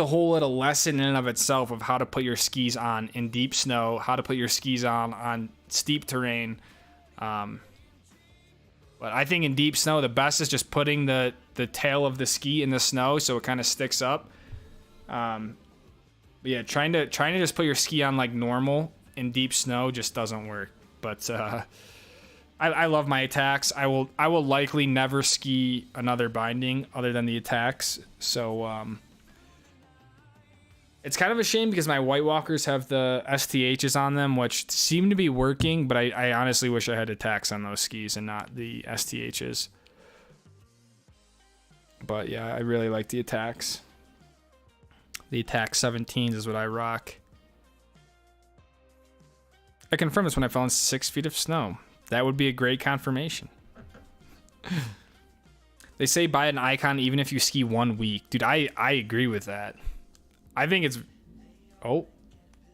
a whole little lesson in and of itself of how to put your skis on in deep snow, how to put your skis on steep terrain. But I think in deep snow, the best is just putting the tail of the ski in the snow so it kind of sticks up. But yeah, trying to just put your ski on like normal in deep snow just doesn't work. But I love my attacks. I will likely never ski another binding other than the attacks. So it's kind of a shame because my White Walkers have the STHs on them, which seem to be working, but I honestly wish I had attacks on those skis and not the STHs. But yeah, I really like the attacks. The attack 17s is what I rock. I confirmed this when I fell in 6 feet of snow. That would be a great confirmation. They say buy an icon even if you ski 1 week. Dude, I agree with that. I think it's... Oh,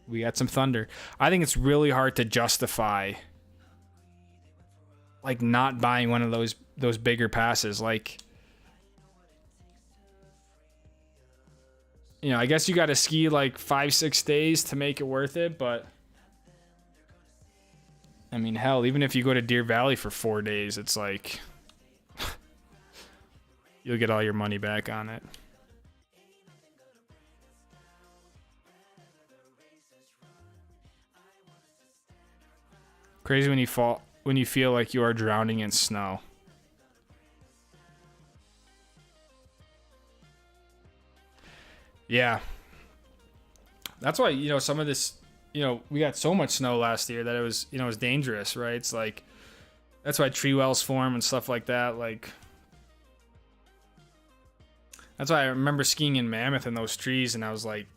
we got some thunder. I think it's really hard to justify like not buying one of those bigger passes. Like, you know, I guess you got to ski like 5-6 days to make it worth it, but I mean, hell, even if you go to Deer Valley for 4 days, it's like you'll get all your money back on it. Crazy when you feel like you are drowning in snow. Yeah. That's why, you know, some of this, you know, we got so much snow last year that it was, you know, it was dangerous, right? It's like, that's why tree wells form and stuff like that. Like, that's why I remember skiing in Mammoth in those trees, and I was like,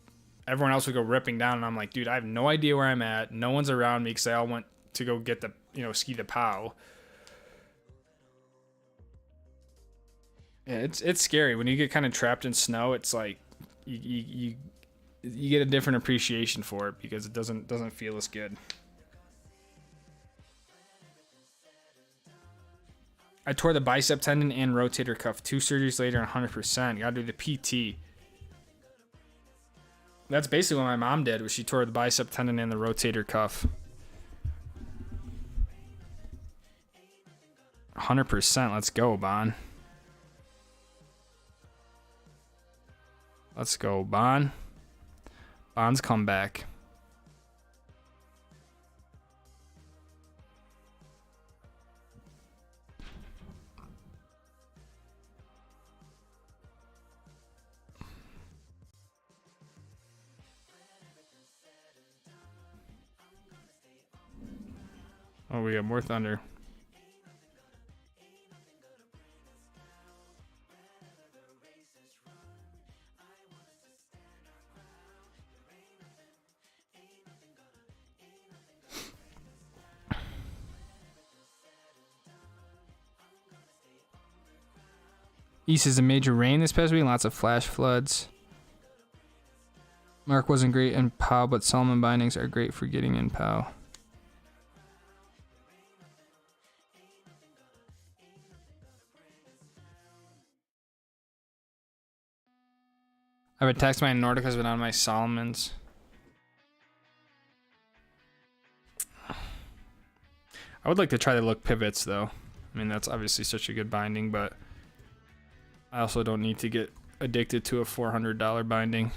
everyone else would go ripping down, and I'm like, dude, I have no idea where I'm at. No one's around me because they all went to go get the, you know, ski the POW. Yeah, it's scary when you get kind of trapped in snow. It's like you get a different appreciation for it because it doesn't feel as good. I tore the bicep tendon and rotator cuff. 2 surgeries later, 100%. Gotta do the PT. That's basically what my mom did. Was she tore the bicep tendon and the rotator cuff. 100%. Let's go, Bon. Let's go, Bon. Bon's comeback. Oh, we got more thunder. East is a major rain this past week. Lots of flash floods. Mark wasn't great in POW, but Solomon bindings are great for getting in POW. I've attacked my Nordicas, but not my Solomons. I would like to try the look pivots, though. I mean, that's obviously such a good binding, but I also don't need to get addicted to a $400 binding.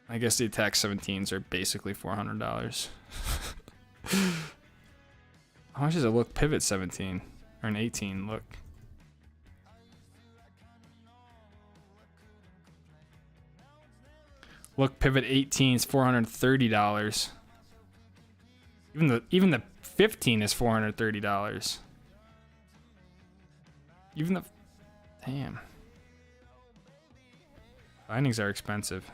I guess the attack 17s are basically $400. How much is a look pivot 17 or an 18? Look. Look pivot 18 is $430. Even the 15 is $430. Even the... Damn. Bindings are expensive.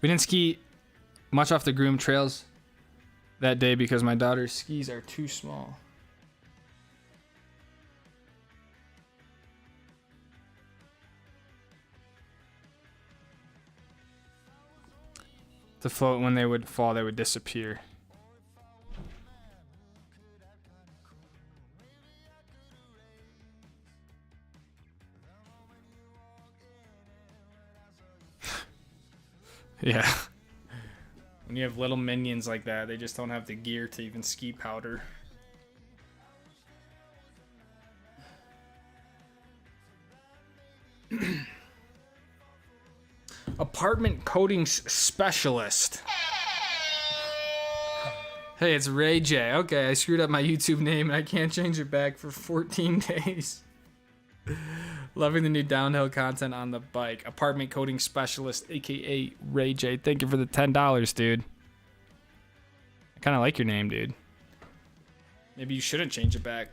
We didn't ski much off the groomed trails that day because my daughter's skis are too small. To float, when they would fall, they would disappear. Yeah. When you have little minions like that, they just don't have the gear to even ski powder. Apartment coatings specialist. Hey, it's Ray J. Okay, I screwed up my YouTube name and I can't change it back for 14 days. Loving the new downhill content on the bike. Apartment coating specialist, aka Ray J. Thank you for the $10, dude. I kind of like your name, dude. Maybe you shouldn't change it back.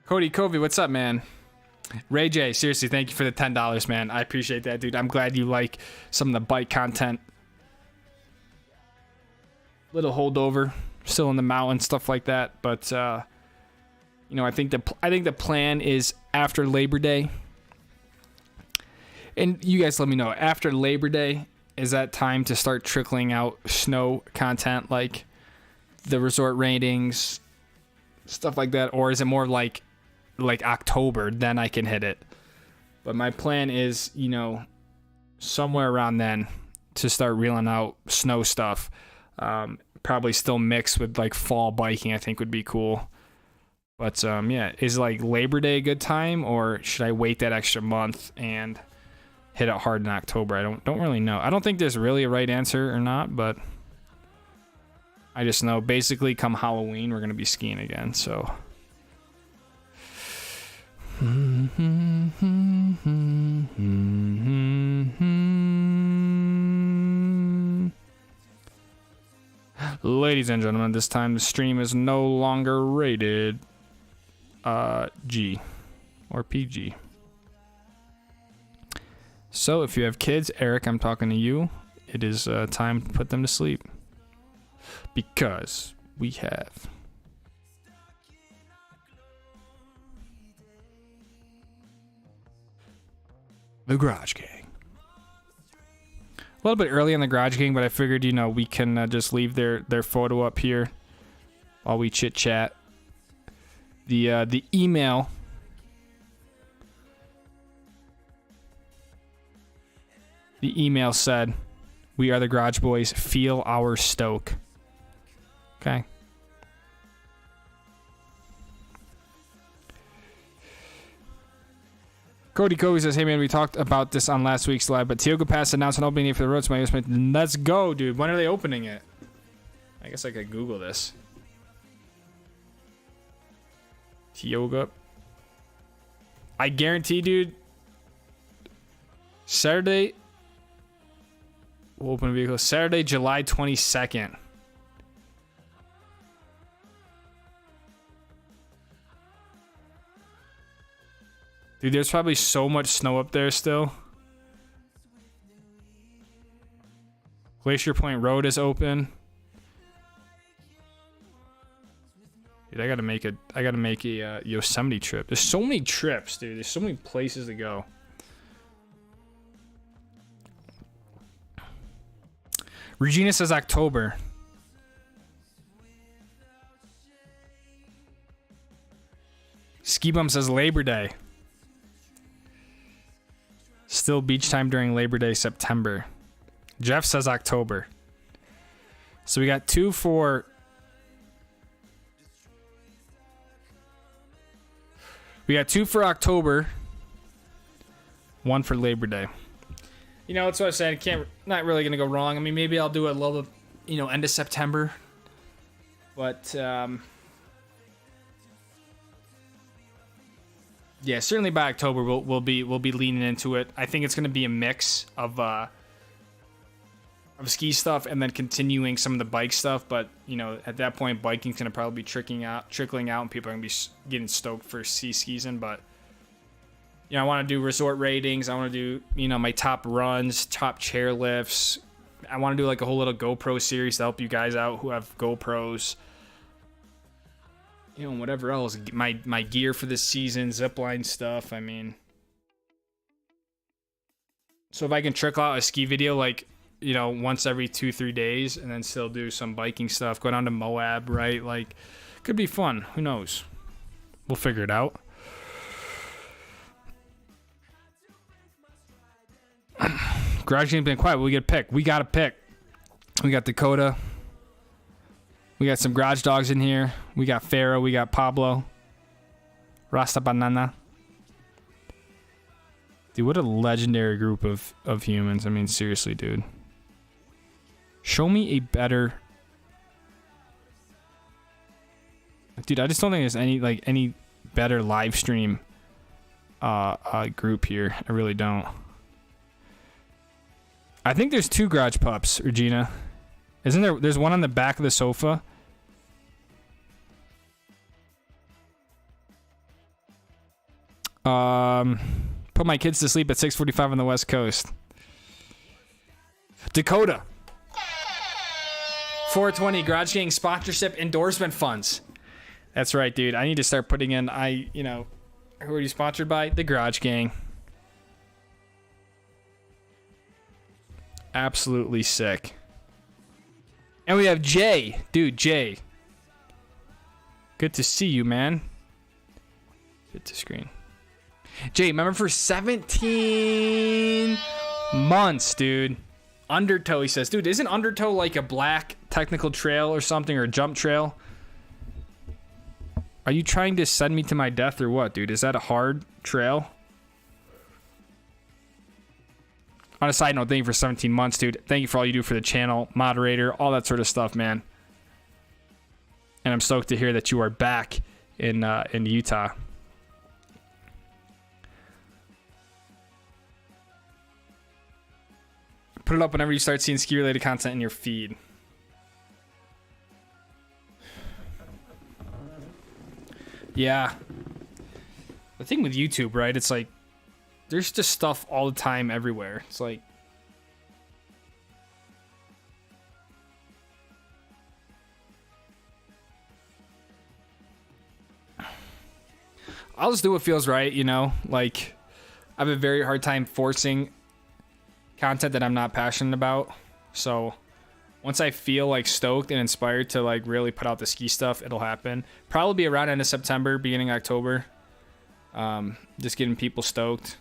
Cody Covey, what's up, man? Ray J, seriously, thank you for the $10, man. I appreciate that, dude. I'm glad you like some of the bike content. Little holdover, still in the mountain, stuff like that. But you know, I think the plan is after Labor Day. And you guys let me know, after Labor Day, is that time to start trickling out snow content, like the resort ratings, stuff like that, or is it more like October, then I can hit it? But my plan is, you know, somewhere around then to start reeling out snow stuff. Probably still mixed with like fall biking, I think would be cool. But yeah, is like Labor Day a good time, or should I wait that extra month and hit it hard in October? I don't really know. I don't think there's really a right answer or not, but I just know basically come Halloween we're gonna be skiing again, so. Ladies and gentlemen, this time the stream is no longer rated G or PG. So if you have kids, Eric, I'm talking to you. It is time to put them to sleep. Because we have the Garage Gang. A little bit early on the Garage Gang, but I figured, you know, we can just leave their photo up here while we chit chat. The email. The email said, "We are the Garage Boys. Feel our Stoke." Okay. Cody Kobe says, "Hey man, we talked about this on last week's live, but Tioga Pass announced an opening date for the road to my basement. Let's go, dude. When are they opening it?" I guess I could Google this. Tioga. I guarantee, dude. Saturday. We'll open a vehicle. Saturday, July 22nd. Dude, there's probably so much snow up there still. Glacier Point Road is open. Dude, I gotta make a Yosemite trip. There's so many trips, dude. There's so many places to go. Regina says October. Ski Bum says Labor Day. Still beach time during Labor Day, September. Jeff says October. So we got two for October, one for Labor Day. You know, that's what I said. Not really gonna go wrong. I mean, maybe I'll do a little bit, you know, end of September. But Yeah, certainly by October we'll be leaning into it. I think it's going to be a mix of ski stuff and then continuing some of the bike stuff. But you know, at that point, biking's going to probably be trickling out, and people are going to be getting stoked for ski season. But you know, I want to do resort ratings. I want to do, you know, my top runs, top chair lifts. I want to do like a whole little GoPro series to help you guys out who have GoPros. You know, whatever else, my gear for this season, zipline stuff. I mean, so if I can trickle out a ski video like, you know, once every 2-3 days, and then still do some biking stuff, go down to Moab, right? Like, could be fun. Who knows? We'll figure it out. Garage game's been quiet. We get a pick. We got a pick. We got Dakota. We got some garage dogs in here. We got Pharaoh. We got Pablo. Rasta Banana. Dude, what a legendary group of humans. I mean, seriously, dude. Show me a better... Dude, I just don't think there's any better live stream group here. I really don't. I think there's 2 garage pups, Regina. Isn't there? There's one on the back of the sofa. Put my kids to sleep at 6:45 on the West Coast. Dakota. 420 Garage Gang sponsorship endorsement funds. That's right, dude. I need to start putting in. You know, who are you sponsored by? The Garage Gang. Absolutely sick. And we have Jay. Dude, Jay. Good to see you, man. Hit the screen. Jay, remember for 17 months, dude. Undertow, he says. Dude, isn't Undertow like a black technical trail or something, or a jump trail? Are you trying to send me to my death or what, dude? Is that a hard trail? On a side note, thank you for 17 months, dude. Thank you for all you do for the channel, moderator, all that sort of stuff, man. And I'm stoked to hear that you are back in Utah. Put it up whenever you start seeing ski-related content in your feed. Yeah. The thing with YouTube, right? It's like, there's just stuff all the time everywhere. It's like, I'll just do what feels right, you know? Like, I have a very hard time forcing content that I'm not passionate about. So once I feel like stoked and inspired to like really put out the ski stuff, it'll happen. Probably be around end of September, beginning October. Just getting people stoked.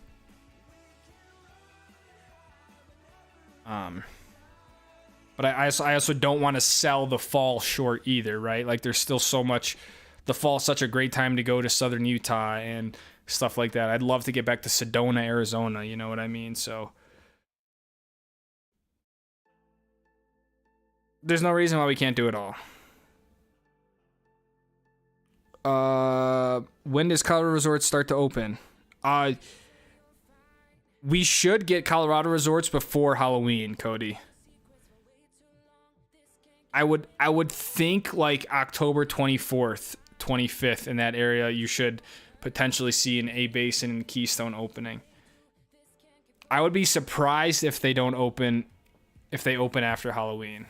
But I also don't want to sell the fall short either, right? Like there's still so much. The fall's such a great time to go to southern Utah and stuff like that. I'd love to get back to Sedona, Arizona. You know what I mean? So there's no reason why we can't do it all. When does Colorado Resorts start to open? We should get Colorado Resorts before Halloween, Cody. I would think like October 24th, 25th in that area, you should potentially see an A Basin and Keystone opening. I would be surprised if they don't open, if they open after Halloween.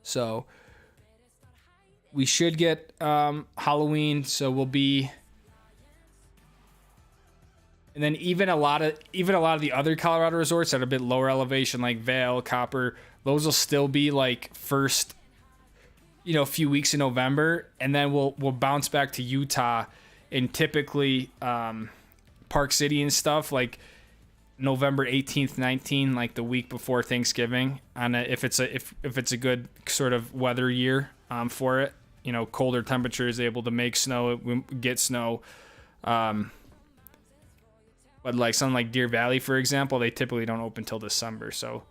So we should get Halloween, so we'll be, and then even a lot of the other Colorado resorts that are a bit lower elevation, like Vail, Copper, those will still be like first, few weeks in November, and then we'll bounce back to Utah, and typically Park City and stuff like November 18th, 19th, like the week before Thanksgiving. If it's a good sort of weather year for it, colder temperatures, able to make snow, get snow. But like something like Deer Valley, for example, they typically don't open till December, so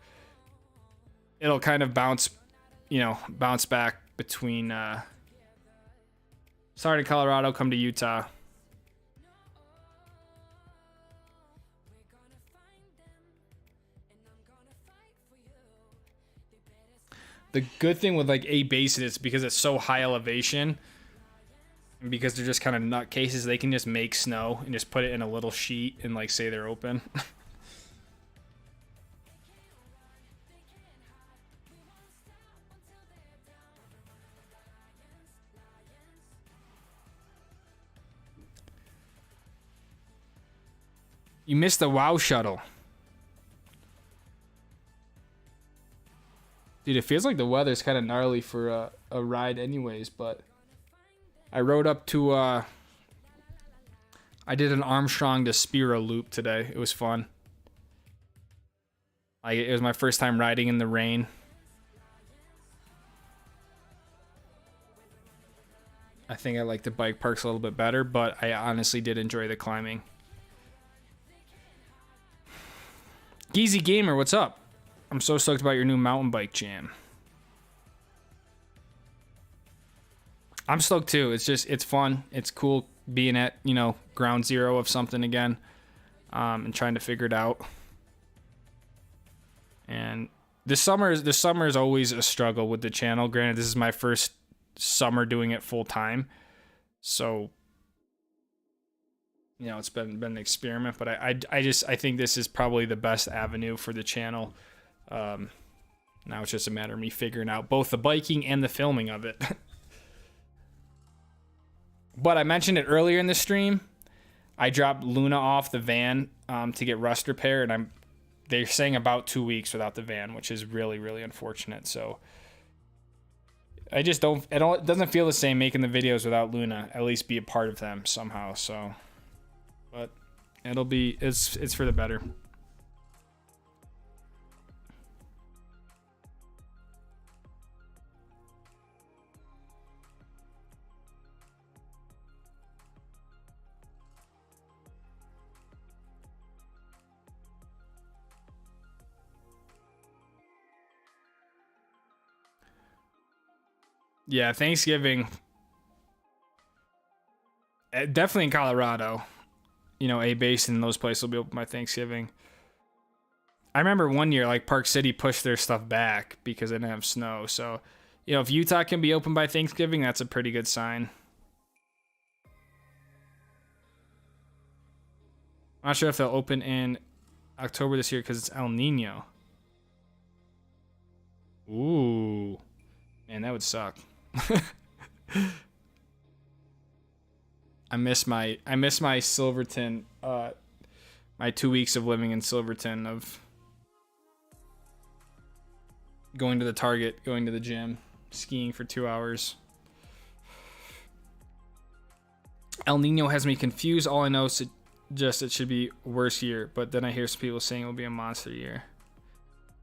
it'll kind of bounce back between start in Colorado, come to Utah. The good thing with like A bases is because it's so high elevation, and because they're just kind of nutcases, they can just make snow and just put it in a little sheet and like say they're open. You missed the WoW shuttle. Dude, it feels like the weather's kind of gnarly for a ride anyways, but I rode up to, I did an Armstrong to Spiro loop today. It was fun. Like, it was my first time riding in the rain. I think I like the bike parks a little bit better, but I honestly did enjoy the climbing. Geezy Gamer, what's up? I'm so stoked about your new mountain bike jam. I'm stoked too. It's just, it's fun. It's cool being at, you know, ground zero of something again, and trying to figure it out. And this summer is always a struggle with the channel. Granted, this is my first summer doing it full time, so you know, it's been an experiment, but I think this is probably the best avenue for the channel. Now it's just a matter of me figuring out both the biking and the filming of it. But I mentioned it earlier in the stream. I dropped Luna off the van to get rust repair, and they're saying about 2 weeks without the van, which is really, really unfortunate. So I just it doesn't feel the same making the videos without Luna, at least be a part of them somehow. So, but it's for the better. Yeah, Thanksgiving. Definitely in Colorado. You know, A Basin and those places will be open by Thanksgiving. I remember one year, like, Park City pushed their stuff back because they didn't have snow. So, you know, if Utah can be open by Thanksgiving, that's a pretty good sign. I'm not sure if they'll open in October this year because it's El Nino. Ooh. Man, that would suck. I miss my Silverton, my 2 weeks of living in Silverton, of going to the Target, going to the gym, skiing for 2 hours. El Nino has me confused. All I know is it should be worse year, but then I hear some people saying it will be a monster year.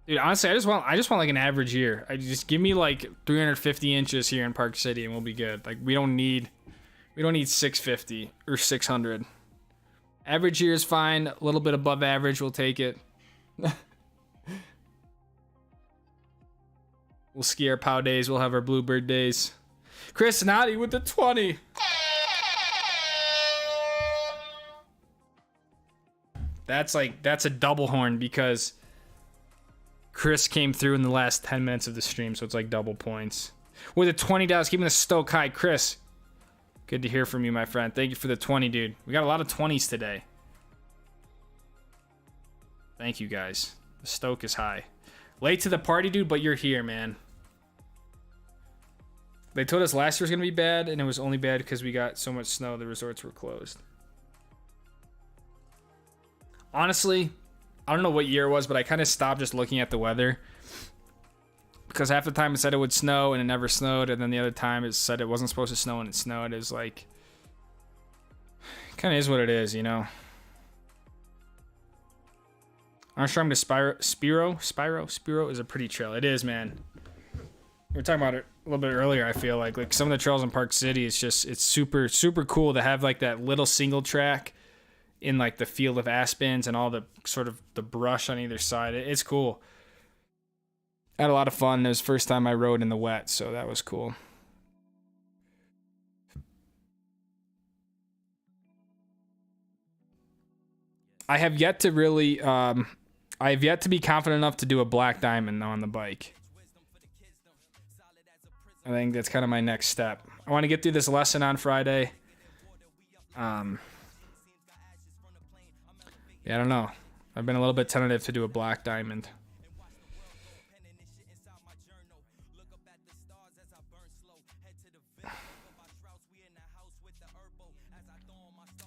Dude, honestly, I just want like an average year. I just give me like 350 inches here in Park City and we'll be good. Like, we don't need 650 or 600. Average year is fine. A little bit above average, we'll take it. We'll ski our POW days. We'll have our Bluebird days. Chris Nadi with the 20. That's a double horn because Chris came through in the last 10 minutes of the stream, so it's like double points. With the $20, keeping the Stoke high. Chris, good to hear from you, my friend. Thank you for the 20, dude. We got a lot of 20s today. Thank you, guys. The Stoke is high. Late to the party, dude, but you're here, man. They told us last year was going to be bad, and it was only bad because we got so much snow the resorts were closed. Honestly, I don't know what year it was, but I kind of stopped just looking at the weather. Because half the time it said it would snow, and it never snowed, and then the other time it said it wasn't supposed to snow, and it snowed. It was like, kind of is what it is, you know? Armstrong to Spiro is a pretty trail. It is, man. We were talking about it a little bit earlier. I feel like some of the trails in Park City, it's super, super cool to have like that little single track in like the field of aspens and all the sort of the brush on either side. It's cool. I had a lot of fun. It was the first time I rode in the wet, so that was cool. I have yet to really, I have yet to be confident enough to do a black diamond on the bike. I think that's kind of my next step. I want to get through this lesson on Friday. Yeah, I don't know. I've been a little bit tentative to do a black diamond.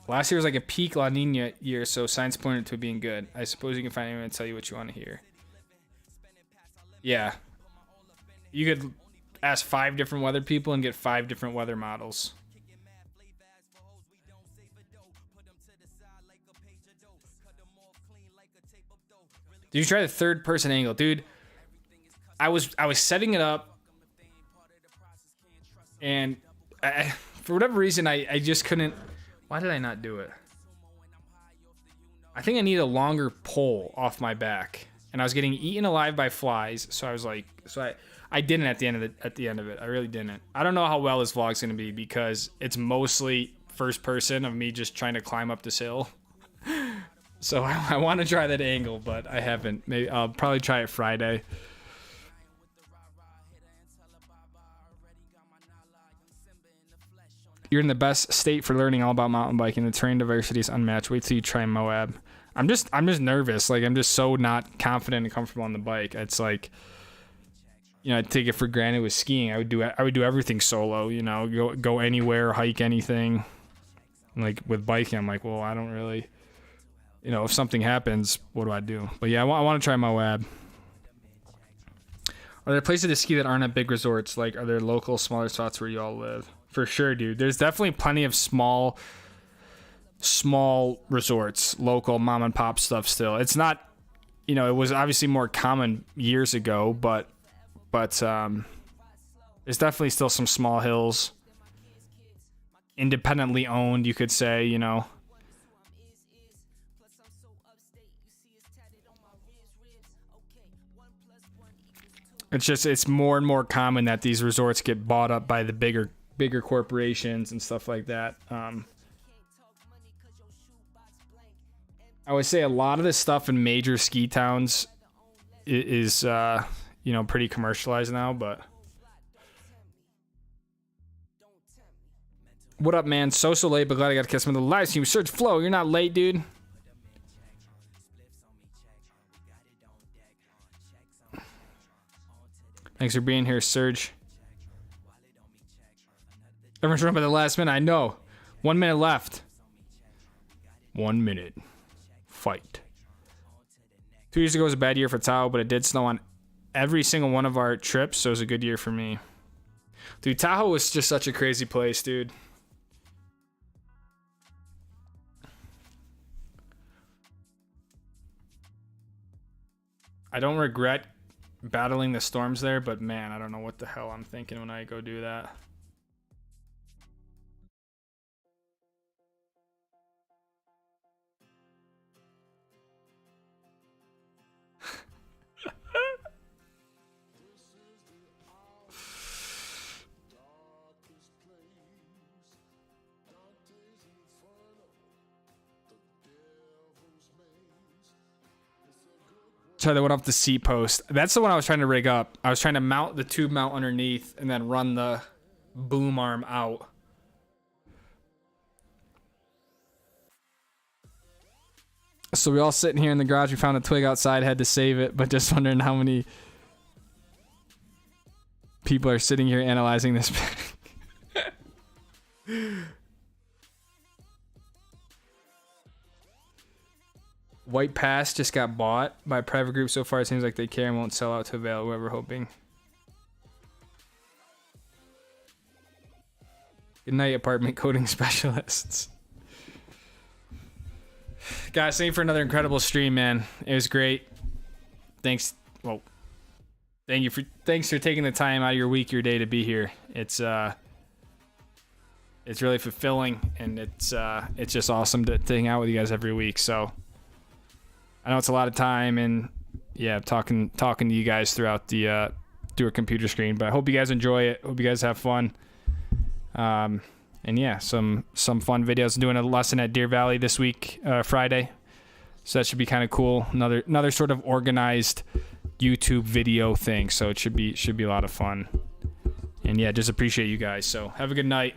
Last year was like a peak La Nina year, so signs pointed to it being good. I suppose you can find anyone to tell you what you want to hear. Yeah. You could ask 5 different weather people and get 5 different weather models. Did you try the third person angle? Dude, I was setting it up, and for whatever reason, I just couldn't. Why did I not do it? I think I need a longer pole off my back, and I was getting eaten alive by flies. So I was like, I didn't at the end of it. I really didn't. I don't know how well this vlog's gonna be because it's mostly first person of me just trying to climb up this hill. So I want to try that angle, but I haven't. Maybe I'll probably try it Friday. You're in the best state for learning all about mountain biking. The terrain diversity is unmatched. Wait till you try Moab. I'm just nervous. Like, I'm just so not confident and comfortable on the bike. It's like, you know, I take it for granted with skiing. I would do everything solo. You know, go anywhere, hike anything. Like with biking, I'm like, well, I don't really. You know, if something happens, what do I do? But yeah, I want to try Moab. Are there places to ski that aren't at big resorts? Like, are there local, smaller spots where you all live? For sure, dude. There's definitely plenty of small resorts, local mom and pop stuff still. It's not, you know, it was obviously more common years ago, but there's definitely still some small hills. Independently owned, you could say, you know. It's more and more common that these resorts get bought up by the bigger corporations and stuff like that. I would say a lot of this stuff in major ski towns is you know, pretty commercialized now, but what up, man? So late, but glad I got to catch some of the live stream. Search Flow, you're not late, dude. Thanks for being here, Serge. Everyone's running by the last minute. I know. 1 minute left. 1 minute. Fight. 2 years ago was a bad year for Tahoe, but it did snow on every single one of our trips, so it was a good year for me. Dude, Tahoe was just such a crazy place, dude. I don't regret battling the storms there, but man, I don't know what the hell I'm thinking when I go do that. Try the one off the seat post. That's the one I was trying to rig up. I was trying to mount the tube mount underneath and then run the boom arm out. So we all sitting here in the garage. We found a twig outside, had to save it, but just wondering how many people are sitting here analyzing this bag. White Pass just got bought by a private group. So far, it seems like they care and won't sell out to avail. Whoever hoping. Good night, apartment coating specialists. Guys, thank you for another incredible stream, man. It was great. Thanks. Well, thanks for taking the time out of your week, your day to be here. It's really fulfilling, and it's just awesome to hang out with you guys every week. So I know it's a lot of time, and yeah, talking to you guys throughout the through a computer screen. But I hope you guys enjoy it. Hope you guys have fun. And yeah, some fun videos. I'm doing a lesson at Deer Valley this week, Friday. So that should be kind of cool. Another sort of organized YouTube video thing. So it should be a lot of fun. And yeah, just appreciate you guys. So have a good night.